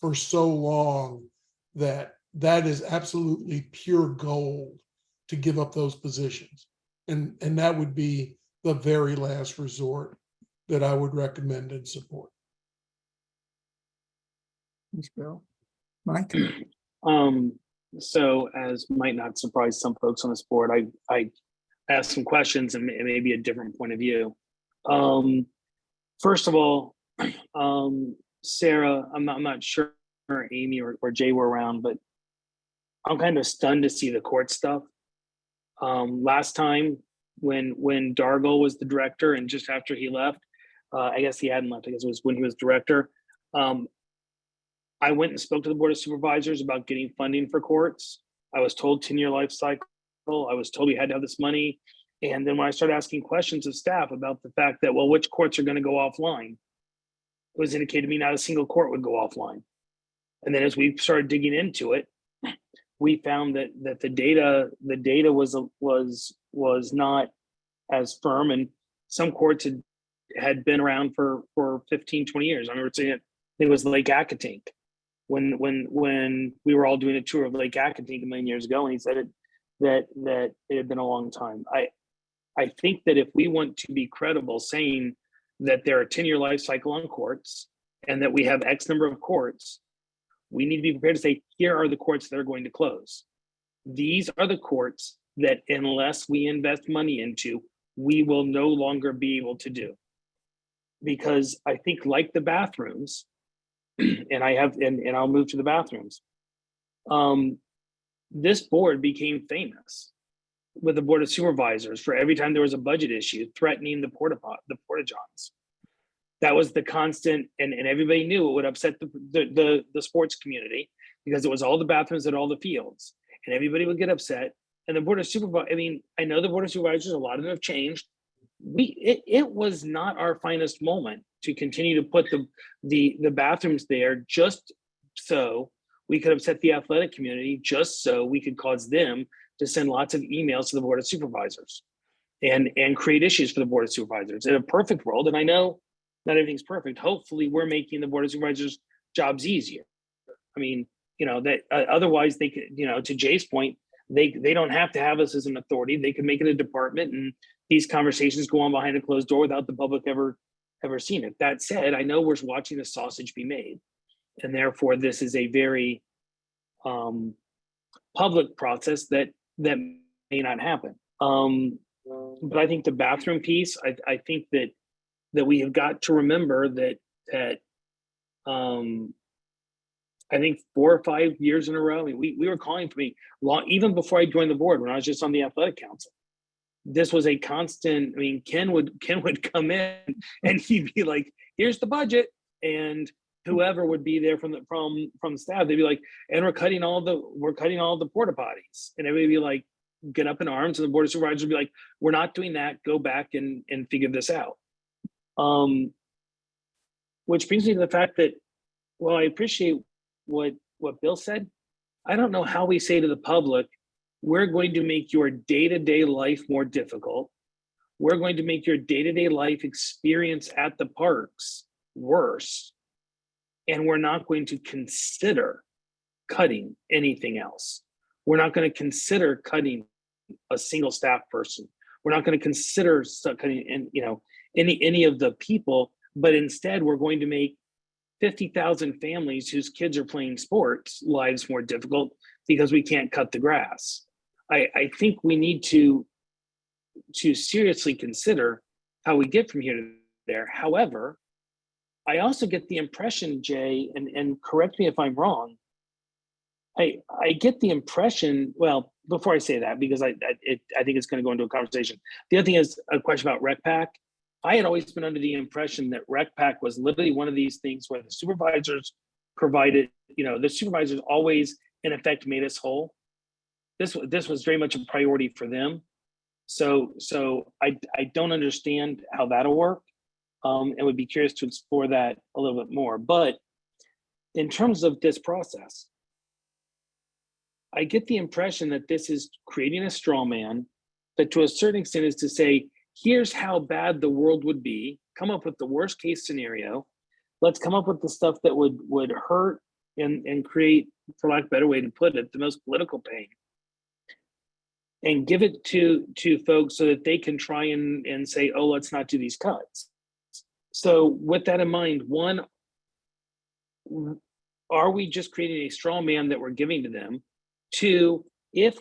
for so long that that is absolutely pure gold to give up those positions. And that would be the very last resort that I would recommend and support. Thanks, Bill. Mike? So as might not surprise some folks on this board, I asked some questions and maybe a different point of view. First of all, Sarah, I'm not sure Amy or Jay were around, but I'm kind of stunned to see the court stuff. Last time when Dargle was the director and just after he left, I guess he hadn't left, I guess it was when he was director. I went and spoke to the Board of Supervisors about getting funding for courts. I was told 10-year life cycle. I was told we had to have this money. And then when I started asking questions of staff about the fact that, well, which courts are going to go offline, it was indicated to me not a single court would go offline. And then as we started digging into it, we found that the data was not as firm, and some courts had been around for 15, 20 years. I remember saying it, I think it was Lake Accotink when we were all doing a tour of Lake Accotink a million years ago, and he said that it had been a long time. I think that if we want to be credible saying that there are 10-year life cycle on courts and that we have X number of courts, we need to be prepared to say, here are the courts that are going to close. These are the courts that unless we invest money into, we will no longer be able to do. Because I think like the bathrooms, and I'll move to the bathrooms. This board became famous with the Board of Supervisors for every time there was a budget issue threatening the porta johns. That was the constant, and everybody knew it would upset the sports community because it was all the bathrooms at all the fields, and everybody would get upset. And the Board of Supervisors, I mean, I know the Board of Supervisors, a lot of them have changed. It was not our finest moment to continue to put the bathrooms there just so we could upset the athletic community, just so we could cause them to send lots of emails to the Board of Supervisors and create issues for the Board of Supervisors. In a perfect world, and I know not everything's perfect, hopefully we're making the Board of Supervisors jobs easier. I mean, that otherwise they could, to Jay's point, they don't have to have us as an authority. They can make it a department, and these conversations go on behind a closed door without the public ever seeing it. That said, I know we're watching the sausage be made, and therefore this is a very public process that may not happen. But I think the bathroom piece, I think that we have got to remember that I think 4 or 5 years in a row, we were calling for me long, even before I joined the board, when I was just on the athletic council. This was a constant. I mean, Ken would come in and he'd be like, "Here's the budget," and whoever would be there from the staff, they'd be like, "And we're cutting all the porta potties," and everybody would be like, get up in arms, and the Board of Supervisors would be like, "We're not doing that. Go back and figure this out." Which brings me to the fact that, well, I appreciate what Bill said. I don't know how we say to the public, we're going to make your day-to-day life more difficult. We're going to make your day-to-day life experience at the parks worse. And we're not going to consider cutting anything else. We're not going to consider cutting a single staff person. We're not going to consider cutting any of the people, but instead we're going to make 50,000 families whose kids are playing sports lives more difficult because we can't cut the grass. I think we need to seriously consider how we get from here to there. However, I also get the impression, Jay, and correct me if I'm wrong, I get the impression, well, before I say that, because I think it's going to go into a conversation. The other thing is a question about RecPac. I had always been under the impression that RecPac was literally one of these things where the supervisors provided, the supervisors always, in effect, made us whole. This was very much a priority for them. So I don't understand how that'll work, and would be curious to explore that a little bit more. But in terms of this process, I get the impression that this is creating a straw man that to a certain extent is to say, here's how bad the world would be, come up with the worst case scenario. Let's come up with the stuff that would hurt and create, for lack of a better way to put it, the most political pain. And give it to folks so that they can try and say, oh, let's not do these cuts. So with that in mind, one, are we just creating a straw man that we're giving to them? Two, if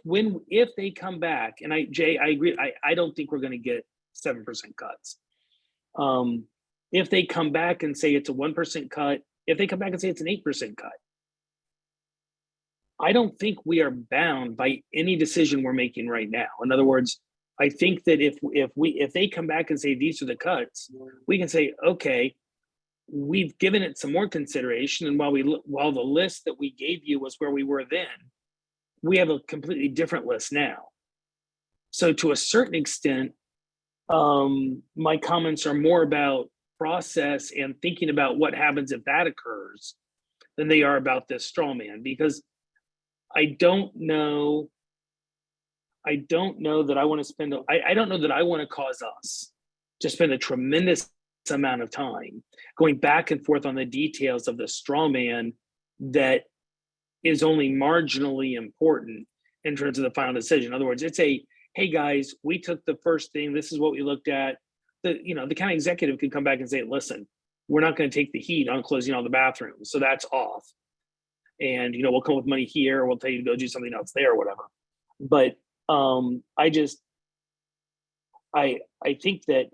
they come back, and Jay, I agree, I don't think we're going to get 7% cuts. If they come back and say it's a 1% cut, if they come back and say it's an 8% cut, I don't think we are bound by any decision we're making right now. In other words, I think that if they come back and say these are the cuts, we can say, okay, we've given it some more consideration, and while the list that we gave you was where we were then, we have a completely different list now. So to a certain extent, my comments are more about process and thinking about what happens if that occurs than they are about this straw man, because I don't know that I want to spend, I don't know that I want to cause us to spend a tremendous amount of time going back and forth on the details of the straw man that is only marginally important in terms of the final decision. In other words, it's a, hey guys, we took the first thing, this is what we looked at. The county executive could come back and say, listen, we're not going to take the heat on closing all the bathrooms, so that's off. And we'll come with money here, or we'll tell you to go do something else there or whatever. But I think that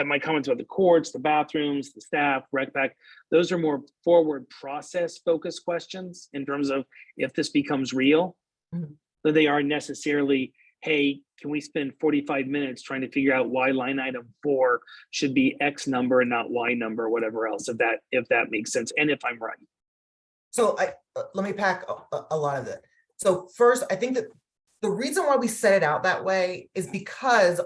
my comments about the courts, the bathrooms, the staff, rec pack, those are more forward process focused questions in terms of if this becomes real, than they are necessarily, hey, can we spend 45 minutes trying to figure out why line item 4 should be X number and not Y number or whatever else, if that makes sense, and if I'm right. So let me pack a lot of it. So first, I think that the reason why we set it out that way is because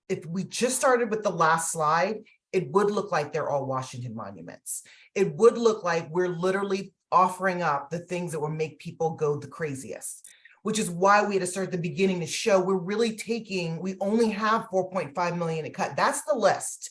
if we just started with the last slide, it would look like they're all Washington monuments. It would look like we're literally offering up the things that will make people go the craziest, which is why we had to start at the beginning to show we're really we only have 4.5 million to cut. That's the list.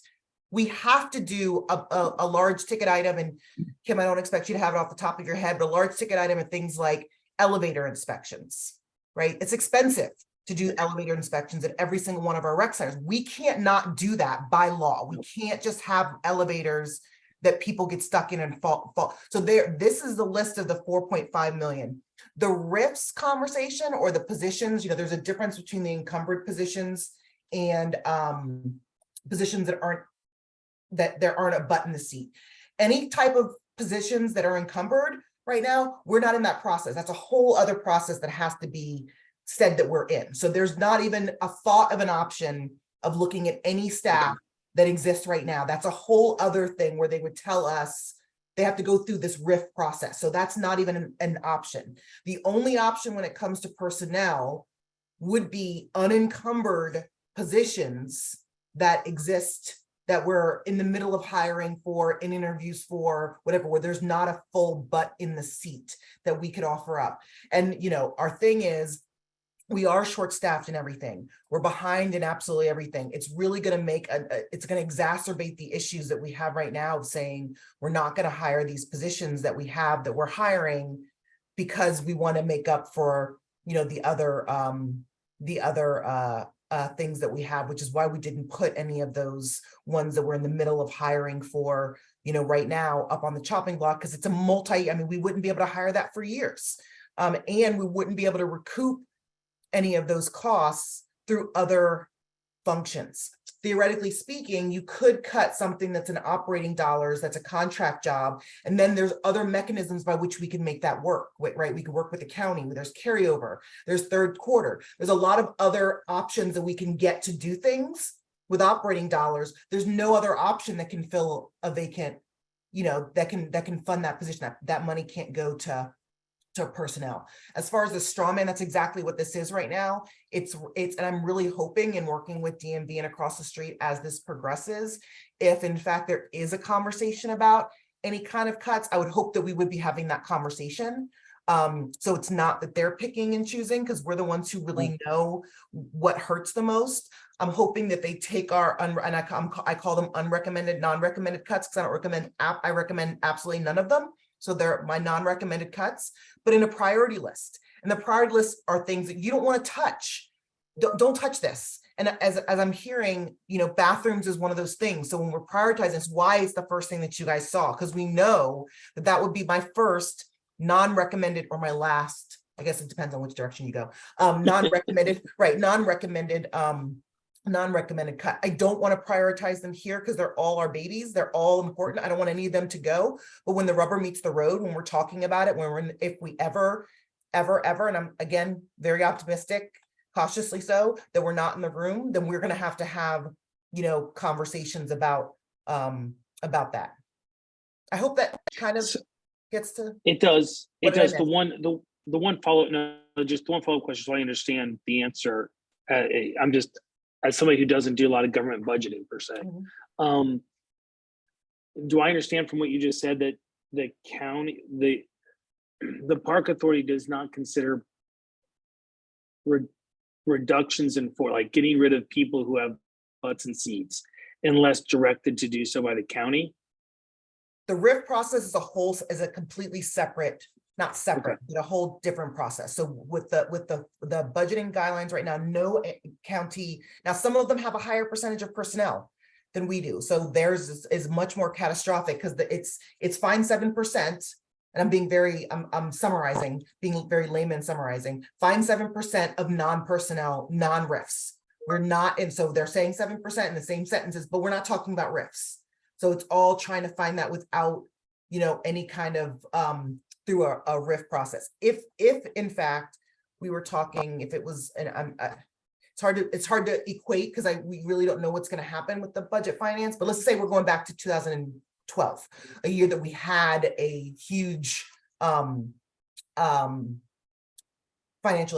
We have to do a large ticket item, and Kim, I don't expect you to have it off the top of your head, but a large ticket item are things like elevator inspections, right? It's expensive to do elevator inspections at every single one of our rec centers. We can't not do that by law. We can't just have elevators that people get stuck in and fall. So this is the list of the 4.5 million. The RIFs conversation, or the positions, there's a difference between the encumbered positions and positions that there aren't a butt in the seat. Any type of positions that are encumbered right now, we're not in that process. That's a whole other process that has to be said that we're in. So there's not even a thought of an option of looking at any staff that exists right now. That's a whole other thing where they would tell us they have to go through this RIF process. So that's not even an option. The only option when it comes to personnel would be unencumbered positions that exist, that we're in the middle of hiring for, in interviews for, whatever, where there's not a full butt in the seat that we could offer up. And, our thing is, we are short-staffed in everything. We're behind in absolutely everything. It's really going to it's going to exacerbate the issues that we have right now of saying we're not going to hire these positions that we have that we're hiring because we want to make up for, the other things that we have, which is why we didn't put any of those ones that we're in the middle of hiring for, right now up on the chopping block, because it's we wouldn't be able to hire that for years. And we wouldn't be able to recoup any of those costs through other functions. Theoretically speaking, you could cut something that's an operating dollars, that's a contract job, and then there's other mechanisms by which we can make that work, right? We can work with the county, there's carryover, there's third quarter. There's a lot of other options that we can get to do things with operating dollars. There's no other option that can fill a vacant, that can fund that position. That money can't go to personnel. As far as the straw man, that's exactly what this is right now. It's and I'm really hoping and working with DMV and across the street as this progresses, if in fact there is a conversation about any kind of cuts, I would hope that we would be having that conversation. So it's not that they're picking and choosing, because we're the ones who really know what hurts the most. I'm hoping that they take our, and I call them unrecommended, non-recommended cuts, because I don't recommend, I recommend absolutely none of them. So they're my non-recommended cuts, but in a priority list. And the priority list are things that you don't want to touch. Don't touch this. And as I'm hearing, you know, bathrooms is one of those things. So when we're prioritizing this, why it's the first thing that you guys saw? Because we know that that would be my first non-recommended or my last, I guess it depends on which direction you go. Non-recommended, right, non-recommended cut. I don't want to prioritize them here because they're all our babies. They're all important. I don't want any of them to go. But when the rubber meets the road, when we're talking about it, when we're in, if we ever, and I'm again, very optimistic, cautiously so, that we're not in the room, then we're going to have, you know, conversations about that. I hope that kind of gets to. It does. What It did I does. The one follow, no, just the one follow-up question, so I understand the answer. I'm just, as somebody who doesn't do a lot of government budgeting per se. Do I understand from what you just said that the county, the park authority does not consider reductions in like getting rid of people who have butts and seats unless directed to do so by the county? The RIF process as a whole is a completely separate, not separate, but a whole different process. So with the budgeting guidelines right now, no county, now some of them have a higher percentage of personnel than we do. So theirs is much more catastrophic because it's fine 7%. And I'm being very, I'm summarizing, being very layman summarizing, fine 7% of non-personnel, non-RIFs. We're not, and so they're saying 7% in the same sentences, but we're not talking about RIFs. So it's all trying to find that without, you know, any kind of, through a RIF process. If in fact, we were talking, if it was, and it's hard to equate because we really don't know what's going to happen with the budget finance, but let's say we're going back to 2012, a year that we had a huge financial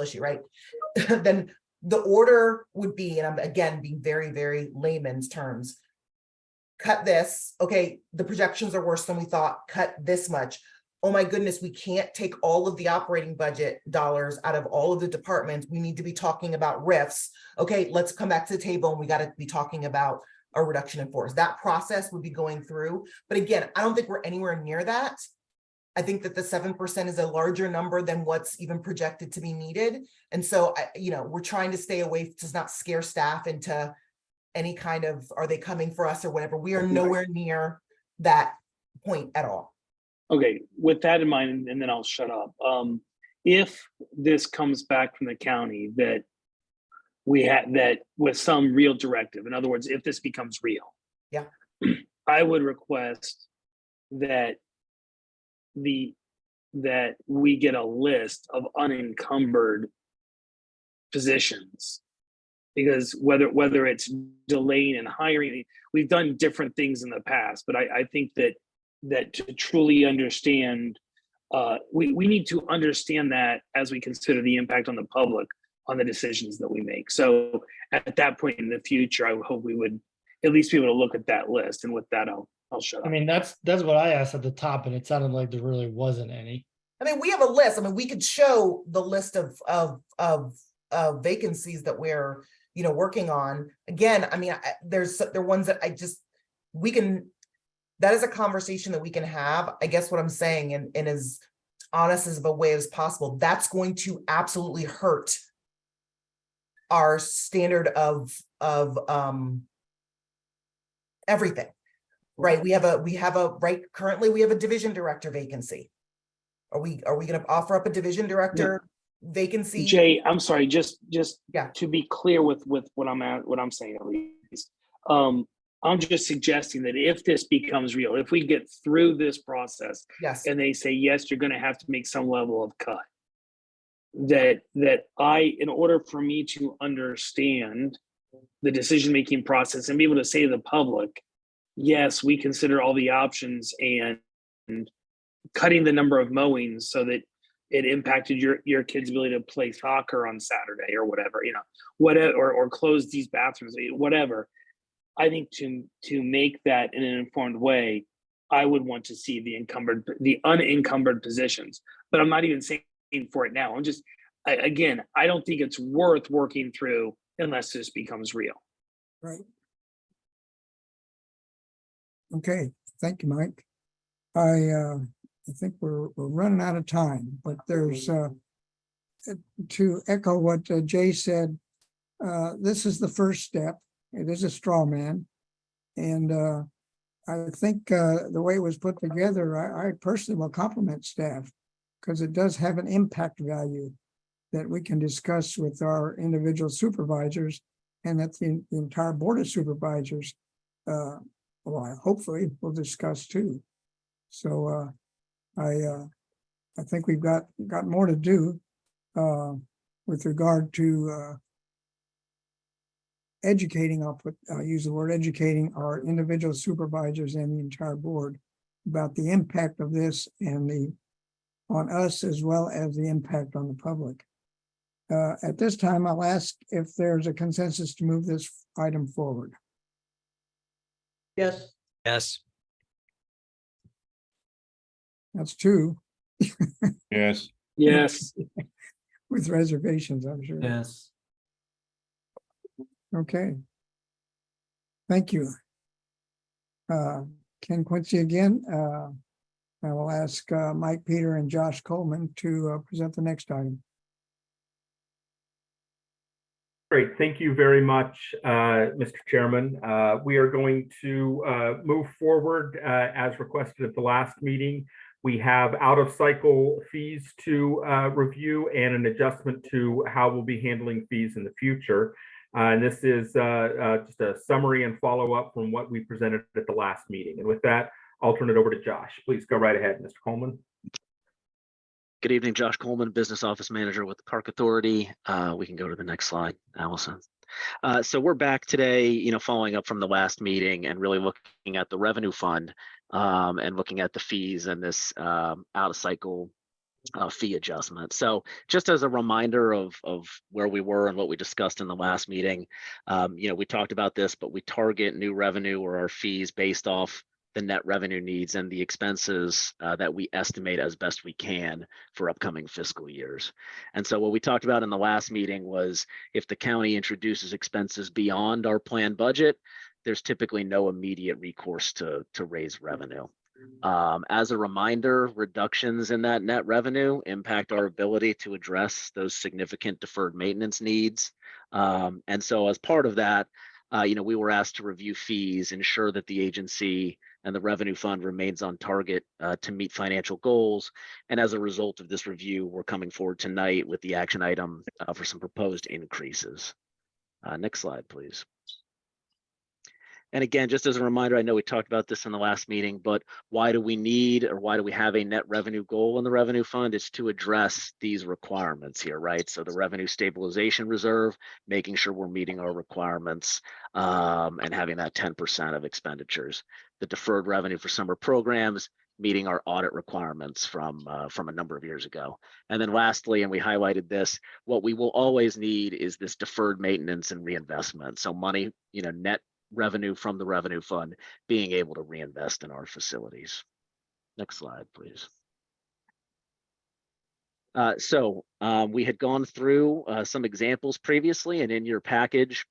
issue, right? Then the order would be, and I'm again being very, very layman's terms, cut this. Okay, the projections are worse than we thought. Cut this much. Oh my goodness, we can't take all of the operating budget dollars out of all of the departments. We need to be talking about RIFs. Okay, let's come back to the table and we got to be talking about a reduction in force. That process would be going through. But again, I don't think we're anywhere near that. I think that the 7% is a larger number than what's even projected to be needed. And so, you know, we're trying to stay away to not scare staff into any kind of, are they coming for us or whatever. We are nowhere near that point at all. Okay, with that in mind, and then I'll shut up. If this comes back from the county that we had that with some real directive, in other words, if this becomes real, yeah, I would request that that we get a list of unencumbered positions, because whether it's delaying and hiring, we've done different things in the past, but I think that to truly understand, we need to understand that as we consider the impact on the public on the decisions that we make. So at that point in the future, I would hope we would at least be able to look at that list. And with that, I'll shut up. I mean, that's what I asked at the top, and it sounded like there really wasn't any. I mean, we have a list. I mean, we could show the list of vacancies that we're, you know, working on. Again, I mean, there are ones that we can, that is a conversation that we can have. I guess what I'm saying, and as honest as of a way as possible, that's going to absolutely hurt our standard of everything, right? We have a right currently we have a division director vacancy. Are we going to offer up a division director vacancy? Jay, I'm sorry, just yeah, to be clear with what I'm saying, at least, I'm just suggesting that if this becomes real, if we get through this process, yes, and they say yes, you're going to have to make some level of cut, that in order for me to understand the decision-making process and be able to say to the public, yes, we consider all the options and cutting the number of mowings so that it impacted your kid's ability to play soccer on Saturday or whatever, you know, whatever, or close these bathrooms, whatever. I think to make that in an informed way, I would want to see the unencumbered positions. but I'm not even saying for it now. I'm just, again, I don't think it's worth working through unless this becomes real. Right. Okay, thank you, Mike. I think we're running out of time, but there's to echo what Jay said, this is the first step. It is a straw man. And I think the way it was put together, I personally will compliment staff because it does have an impact value that we can discuss with our individual supervisors and that the entire board of supervisors, well, hopefully will discuss too. So I think we've got more to do with regard to educating, I'll use the word educating our individual supervisors and the entire board about the impact of this and on us as well as the impact on the public. At this time, I'll ask if there's a consensus to move this item forward. Yes. Yes. That's two. Yes. Yes. With reservations, I'm sure. Yes. Okay. Thank you. Ken Quincy again. I will ask Mike Peter and Josh Coleman to present the next item. Great. Thank you very much, Mr. Chairman. We are going to move forward as requested at the last meeting. We have out-of-cycle fees to review and an adjustment to how we'll be handling fees in the future. And this is just a summary and follow-up from what we presented at the last meeting. And with that, I'll turn it over to Josh. Please go right ahead, Mr. Coleman. Good evening, Josh Coleman, Business Office Manager with the Park Authority. We can go to the next slide, Allison. So we're back today, following up from the last meeting and really looking at the revenue fund and looking at the fees and this out-of-cycle fee adjustment. So just as a reminder of where we were and what we discussed in the last meeting, we talked about this, but we target new revenue or our fees based off the net revenue needs and the expenses that we estimate as best we can for upcoming fiscal years. And so what we talked about in the last meeting was if the county introduces expenses beyond our planned budget, there's typically no immediate recourse to raise revenue. As a reminder, reductions in that net revenue impact our ability to address those significant deferred maintenance needs. And so as part of that, we were asked to review fees, ensure that the agency and the revenue fund remains on target to meet financial goals. And as a result of this review, we're coming forward tonight with the action item for some proposed increases. Next slide, please. And again, just as a reminder, I know we talked about this in the last meeting, but why do we need or why do we have a net revenue goal in the revenue fund? Is to address these requirements here, right? So the revenue stabilization reserve, making sure we're meeting our requirements and having that 10% of expenditures. The deferred revenue for summer programs, meeting our audit requirements from a number of years ago. And then lastly, and we highlighted this, what we will always need is this deferred maintenance and reinvestment. So money, net revenue from the revenue fund being able to reinvest in our facilities. Next slide, please. So we had gone through some examples previously, and in your package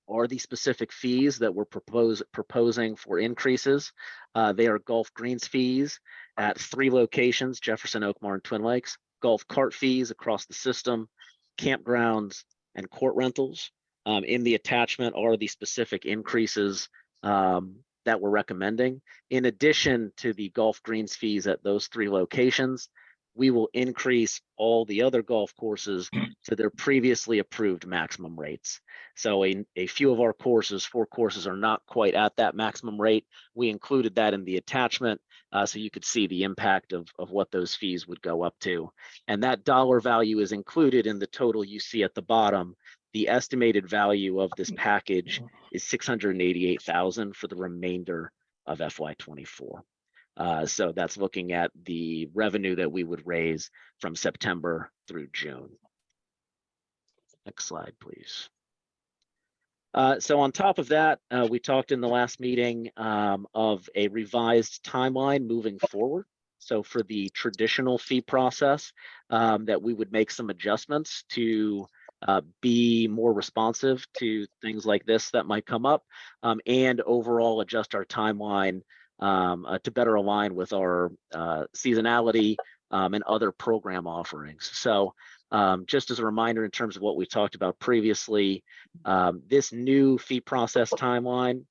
are the specific fees that we're proposing for increases. They are golf greens fees at 3 locations, Jefferson, Oakmar, and Twin Lakes, golf cart fees across the system, campgrounds, and court rentals. In the attachment are the specific increases that we're recommending. In addition to the golf greens fees at those 3 locations, we will increase all the other golf courses to their previously approved maximum rates. So a few of our courses, 4 courses, are not quite at that maximum rate. We included that in the attachment so you could see the impact of what those fees would go up to. And that dollar value is included in the total you see at the bottom. The estimated value of this package is $688,000 for the remainder of FY24. So that's looking at the revenue that we would raise from September through June. Next slide, please. So on top of that, we talked in the last meeting of a revised timeline moving forward. So for the traditional fee process, that we would make some adjustments to be more responsive to things like this that might come up, and overall adjust our timeline to better align with our seasonality and other program offerings. So just as a reminder, in terms of what we talked about previously, this new fee process timeline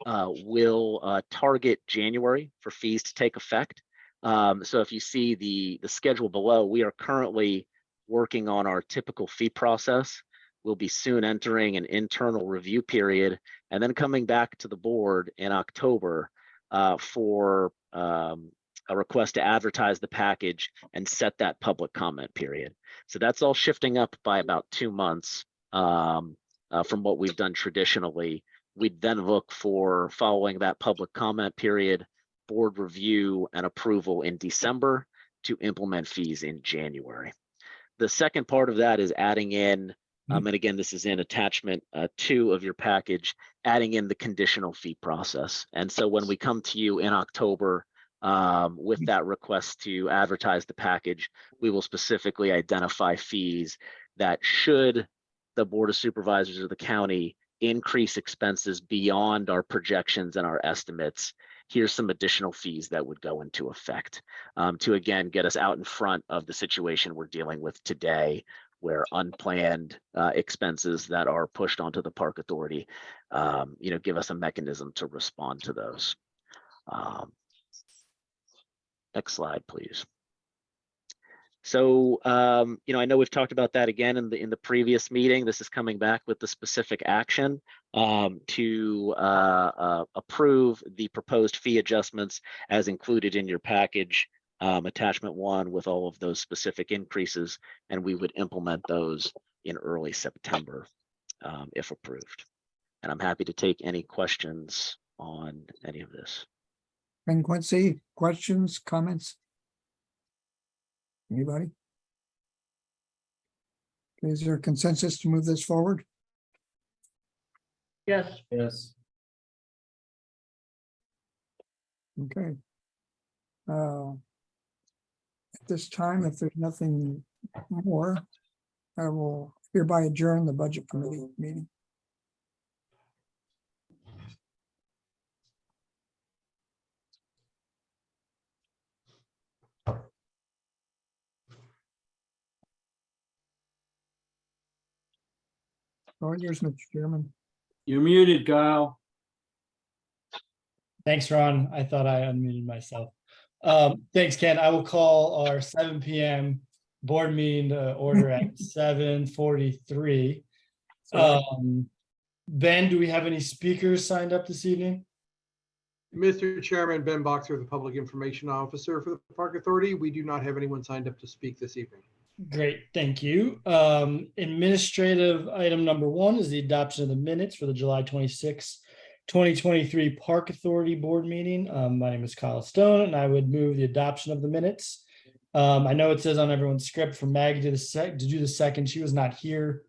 will target January for fees to take effect. So if you see the schedule below, we are currently working on our typical fee process. We'll be soon entering an internal review period and then coming back to the board in October for a request to advertise the package and set that public comment period. So that's all shifting up by about 2 months from what we've done traditionally. We'd then look for, following that public comment period, board review and approval in December to implement fees in January. The second part of that is adding in, and again, this is in attachment 2 of your package, adding in the conditional fee process. And so when we come to you in October with that request to advertise the package, we will specifically identify fees that, should the Board of Supervisors of the county increase expenses beyond our projections and our estimates, here's some additional fees that would go into effect to, again, get us out in front of the situation we're dealing with today, where unplanned expenses that are pushed onto the Park Authority, give us a mechanism to respond to those. Next slide, please. So, I know we've talked about that again in the previous meeting. This is coming back with the specific action to approve the proposed fee adjustments as included in your package, attachment 1, with all of those specific increases, and we would implement those in early September if approved. And I'm happy to take any questions on any of this. Ben Quincy, questions, comments? Anybody? Is there a consensus to move this forward? Yes. Yes. Okay. At this time, if there's nothing more, I will hereby adjourn the budget committee meeting. Oh, yours, Mr. Chairman. You're muted, Kyle. Thanks, Ron. I thought I unmuted myself. Thanks, Ken. I will call our 7 p.m. board meeting to order at 7:43. Ben, do we have any speakers signed up this evening? Mr. Chairman, Ben Boxer, the Public Information Officer for the Park Authority. We do not have anyone signed up to speak this evening. Great, thank you. Administrative item number 1 is the adoption of the minutes for the July 26, 2023 Park Authority Board meeting. My name is Kyle Stone, and I would move the adoption of the minutes. I know it says on everyone's script for Maggie to do the second. She was not here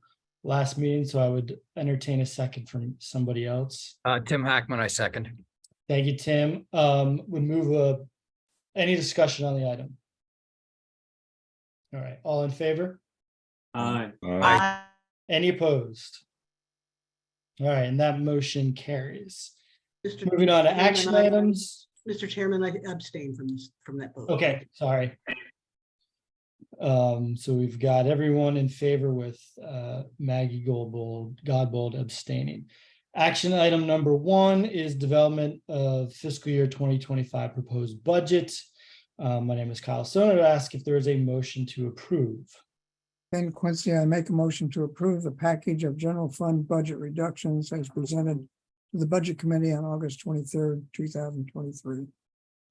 last meeting, so I would entertain a second from somebody else. Tim Hackman, I second. Thank you, Tim. Would move any discussion on the item? All right, all in favor? Aye. Any opposed? All right, and that motion carries. Moving on to action items. Mr. Chairman, I abstain from that vote. Okay, sorry. So we've got everyone in favor with Maggie Godbold abstaining. Action item number 1 is development of fiscal year 2025 proposed budget. My name is Kyle Stone. I would ask if there is a motion to approve. Ben Quincy, I make a motion to approve the package of general fund budget reductions as presented to the Budget Committee on August 23rd, 2023.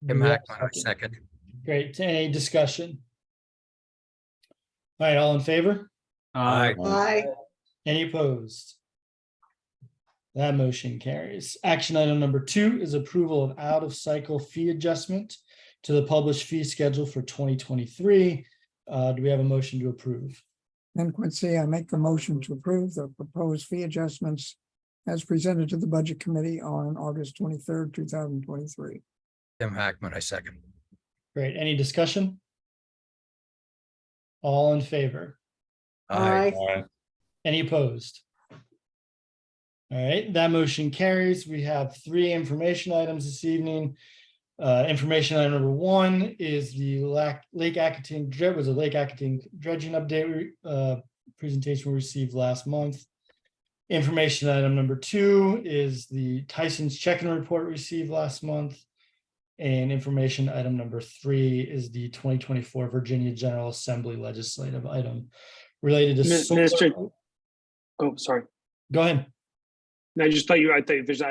Tim Hackman, I second. Great. Any discussion? All right, all in favor? Aye. Aye. Any opposed? That motion carries. Action item number 2 is approval of out-of-cycle fee adjustment to the published fee schedule for 2023. Do we have a motion to approve? Ben Quincy, I make the motion to approve the proposed fee adjustments as presented to the Budget Committee on August 23rd, 2023. Tim Hackman, I second. Great. Any discussion? All in favor? Aye. Any opposed? All right, that motion carries. We have 3 information items this evening. Information item number 1 is the Lake Accoting dredging update presentation we received last month. Information item number 2 is the Tyson's check-in report received last month. And information item number 3 is the 2024 Virginia General Assembly legislative item related to Minister. solar. Oh, sorry. Go ahead. No, I just thought I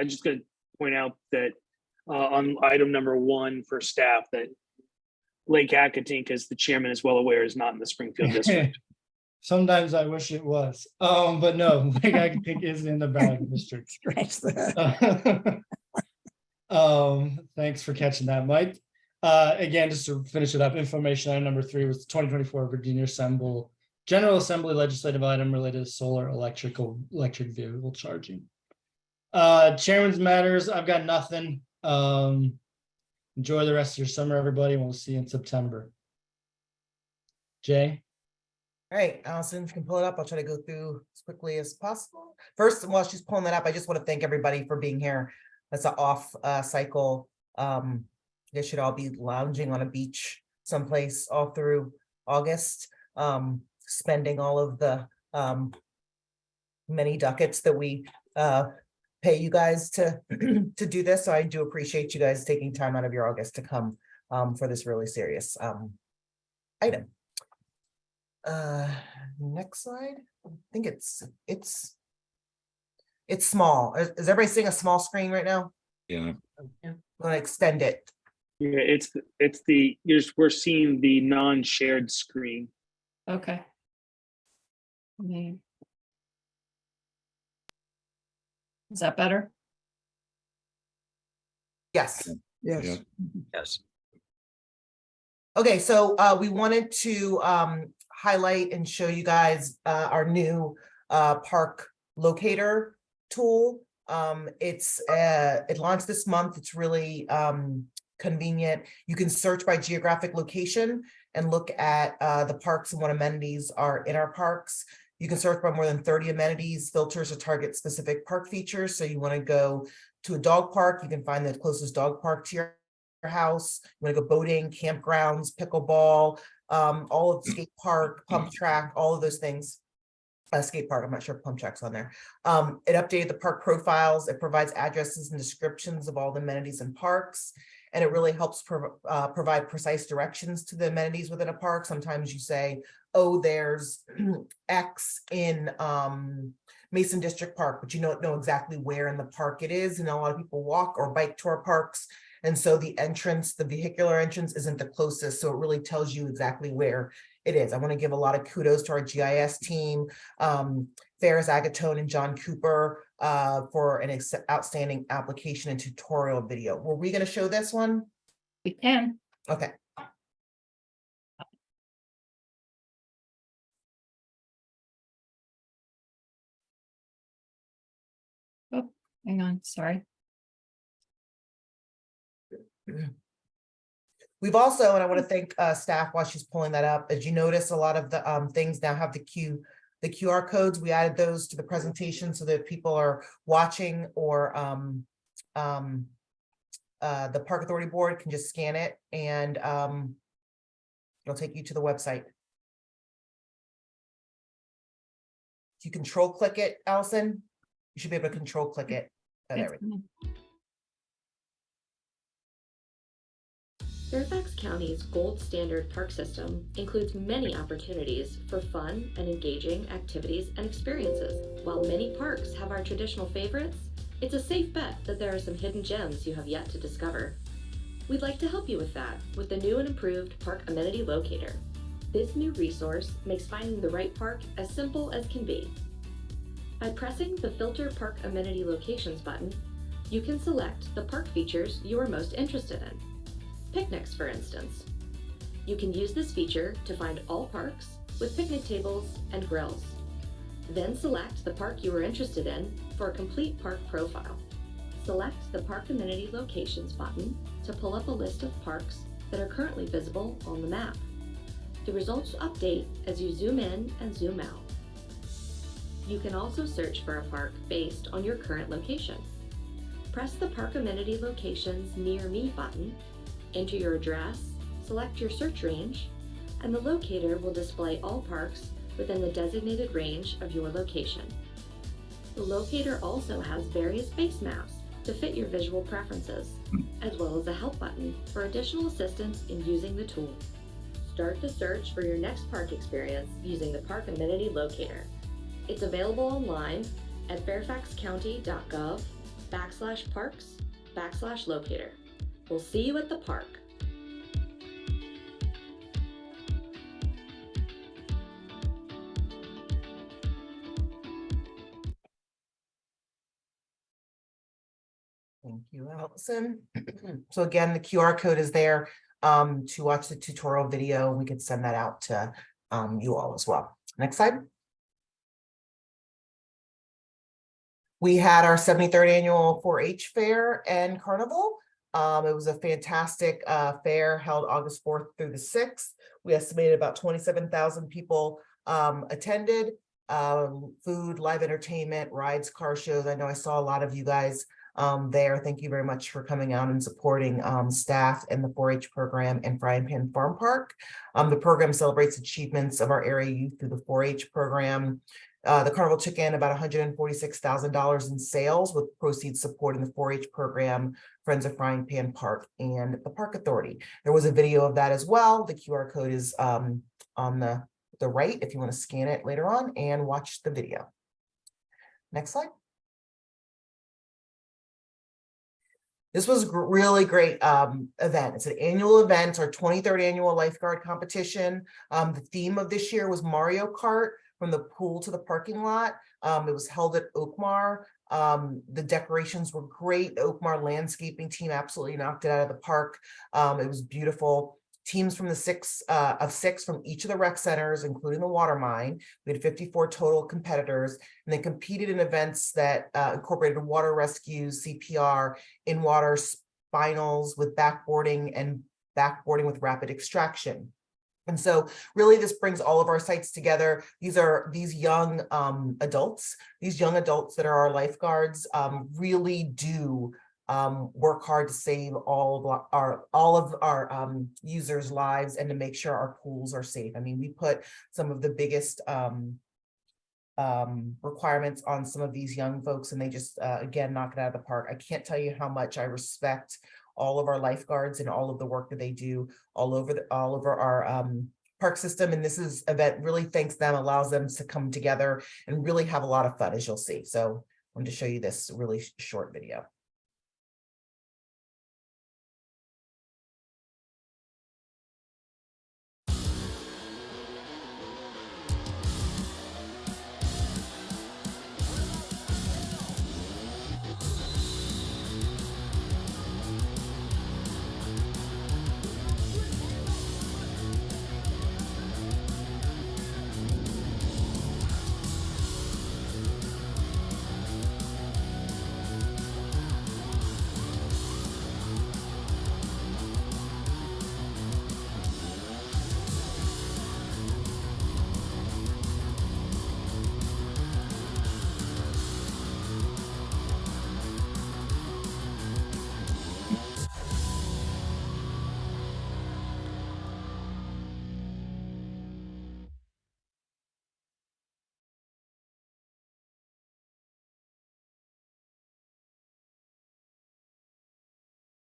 just gonna point out that on item number 1 for staff, that Lake Accotink, as the chairman is well aware, is not in the Springfield district. Sometimes I wish it was, but no, Lake Accotink is in the Bragg district. Scratch that. Thanks for catching that, Mike. Again, just to finish it up, information item number 3 was the 2024 Virginia General Assembly legislative item related to solar electric vehicle charging. Chairman's matters, I've got nothing. Enjoy the rest of your summer, everybody, and we'll see you in September. Jay? All right, Allison, if you can pull it up, I'll try to go through as quickly as possible. First, while she's pulling that up, I just want to thank everybody for being here. That's an off cycle. They should all be lounging on a beach someplace all through August, spending all of the many ducats that we pay you guys to to do this. So I do appreciate you guys taking time out of your August to come for this really serious item. Next slide. I think it's small. Is everybody seeing a small screen right now? Yeah. I'm gonna extend it. Yeah, we're seeing the non-shared screen. Okay. Is that better? Yes. Yes. Yes. Okay, so we wanted to highlight and show you guys our new park locator tool. It launched this month. It's really convenient. You can search by geographic location and look at the parks and what amenities are in our parks. You can search by more than 30 amenities, filters to target specific park features. So you want to go to a dog park, you can find the closest dog park to your house. You want to go boating, campgrounds, pickleball, all of the skate park, pump track, all of those things. Skate park, I'm not sure if pump track's on there. It updated the park profiles. It provides addresses and descriptions of all the amenities in parks. And it really helps provide precise directions to the amenities within a park. Sometimes you say, oh, there's X in Mason District Park, but you don't know exactly where in the park it is. And a lot of people walk or bike to our parks. And so the entrance, the vehicular entrance isn't the closest. So it really tells you exactly where it is. I want to give a lot of kudos to our GIS team, Ferris Agatone and John Cooper for an outstanding application and tutorial video. Were we going to show this one? We can. Okay. Oh, hang on, sorry. We've also, and I want to thank staff while she's pulling that up, as you notice, a lot of the things now have the QR codes. We added those to the presentation so that people are watching or the Park Authority Board can just scan it and it'll take you to the website. If you control click it, Allison, you should be able to control click it. Oh, there we go. Fairfax County's gold standard park system includes many opportunities for fun and engaging activities and experiences. While many parks have our traditional favorites, it's a safe bet that there are some hidden gems you have yet to discover. We'd like to help you with that with the new and improved Park Amenity Locator. This new resource makes finding the right park as simple as can be. By pressing the Filter Park Amenity Locations button, you can select the park features you are most interested in. Picnics, for instance. You can use this feature to find all parks with picnic tables and grills. Then select the park you are interested in for a complete park profile. Select the Park Amenity Locations button to pull up a list of parks that are currently visible on the map. The results update as you zoom in and zoom out. You can also search for a park based on your current location. Press the Park Amenity Locations Near Me button, enter your address, select your search range, and the locator will display all parks within the designated range of your location. The locator also has various base maps to fit your visual preferences, as well as a help button for additional assistance in using the tool. Start the search for your next park experience using the Park Amenity Locator. It's available online at fairfaxcounty.gov/parks/locator. We'll see you at the park. Thank you, Allison. So again, the QR code is there to watch the tutorial video. We could send that out to you all as well. Next slide. We had our 73rd annual 4-H fair and carnival. It was a fantastic fair held August 4th through the 6th. We estimated about 27,000 people attended. Food, live entertainment, rides, car shows. I know I saw a lot of you guys there. Thank you very much for coming out and supporting staff in the 4-H program and Frying Pan Farm Park. The program celebrates achievements of our area youth through the 4-H program. The carnival took in about $146,000 in sales, with proceeds supporting the 4-H program, Friends of Frying Pan Park, and the Park Authority. There was a video of that as well. The QR code is on the right if you want to scan it later on and watch the video. Next slide. This was really great event. It's an annual event, our 23rd annual lifeguard competition. The theme of this year was Mario Kart, from the pool to the parking lot. It was held at Oakmar. The decorations were great. The Oakmar landscaping team absolutely knocked it out of the park. It was beautiful. Teams from the six from each of the rec centers, including the water mine. We had 54 total competitors, and they competed in events that incorporated water rescues, CPR, in-water spinals with backboarding, and backboarding with rapid extraction. And so really this brings all of our sites together. These are these young adults that are our lifeguards, really do work hard to save all of our users' lives and to make sure our pools are safe. I mean, we put some of the biggest requirements on some of these young folks, and they just again knock it out of the park. I can't tell you how much I respect all of our lifeguards and all of the work that they do all over our park system. And this event really thanks them, allows them to come together and really have a lot of fun, as you'll see. So I wanted to show you this really short video.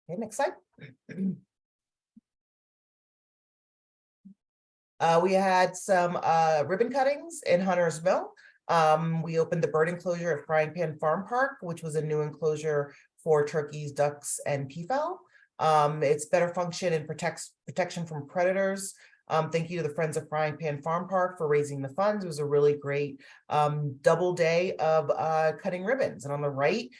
Okay, next slide. We had some ribbon cuttings in Hunter's Mill. We opened the bird enclosure at Frying Pan Farm Park, which was a new enclosure for turkeys, ducks, and peafowl. It's better function and protection from predators. Thank you to the Friends of Frying Pan Farm Park for raising the funds. It was a really great double day of cutting ribbons. And on the right,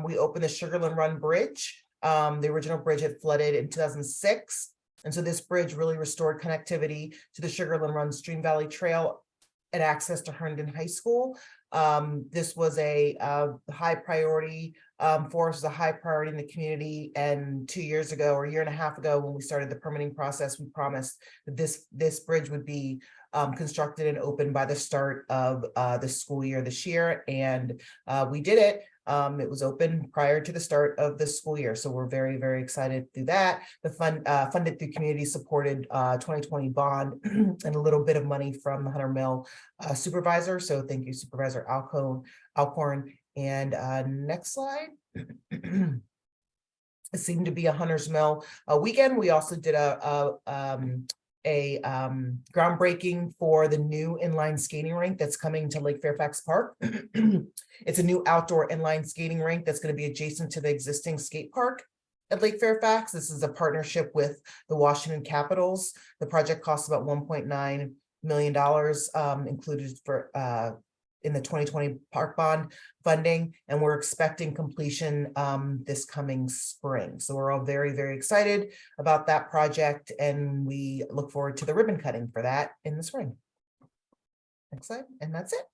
we opened the Sugarland Run Bridge. The original bridge had flooded in 2006. And so this bridge really restored connectivity to the Sugarland Run Stream Valley Trail and access to Herndon High School. This was a high priority for us, was a high priority in the community. And 2 years ago or a year and a half ago, when we started the permitting process, we promised that this bridge would be constructed and opened by the start of the school year this year. And we did it. It was open prior to the start of the school year. So we're very, very excited through that. The funded through community supported 2020 bond and a little bit of money from the Hunter Mill supervisor. So thank you, Supervisor Alcorn. And next slide. It seemed to be a Hunter's Mill weekend. We also did a groundbreaking for the new inline skating rink that's coming to Lake Fairfax Park. It's a new outdoor inline skating rink that's going to be adjacent to the existing skate park at Lake Fairfax. This is a partnership with the Washington Capitals. The project costs about $1.9 million, included for in the 2020 park bond funding, and we're expecting completion this coming spring. So we're all very, very excited about that project, and we look forward to the ribbon cutting for that in the spring. Next slide, and that's it.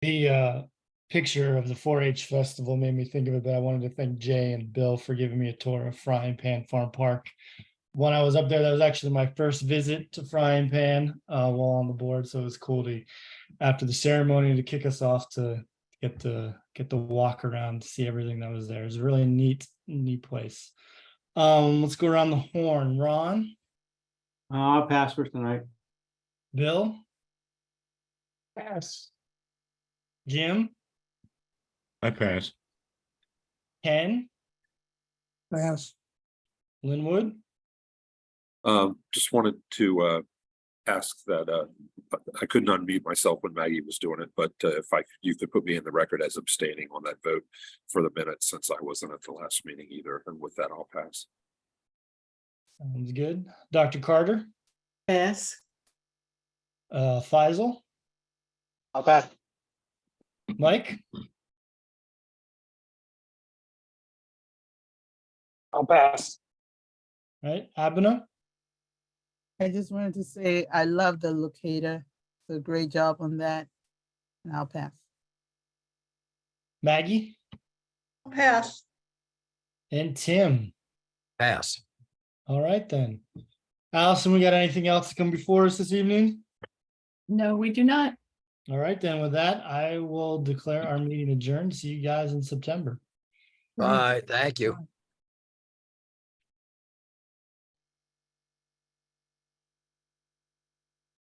The picture of the 4-H festival made me think of it, but I wanted to thank Jay and Bill for giving me a tour of Frying Pan Farm Park. When I was up there, that was actually my first visit to Frying Pan while on the board. So it was cool to, after the ceremony, to kick us off to get the walk around, to see everything that was there. It was a really neat place. Let's go around the horn. Ron? I'll pass for tonight. Bill? Pass. Jim? I pass. Ken? Pass. Linwood? Just wanted to ask that I couldn't unmute myself when Maggie was doing it, but if you could put me in the record as abstaining on that vote for the minutes, since I wasn't at the last meeting either. And with that, I'll pass. Sounds good. Dr. Carter? Pass. Faisal? I'll pass. Mike? I'll pass. Right, Abuna? I just wanted to say, I love the locator. So great job on that. And I'll pass. Maggie? Pass. And Tim? Pass. All right then. Allison, we got anything else to come before us this evening? No, we do not. All right, then with that, I will declare our meeting adjourned. See you guys in September. Bye. Thank you.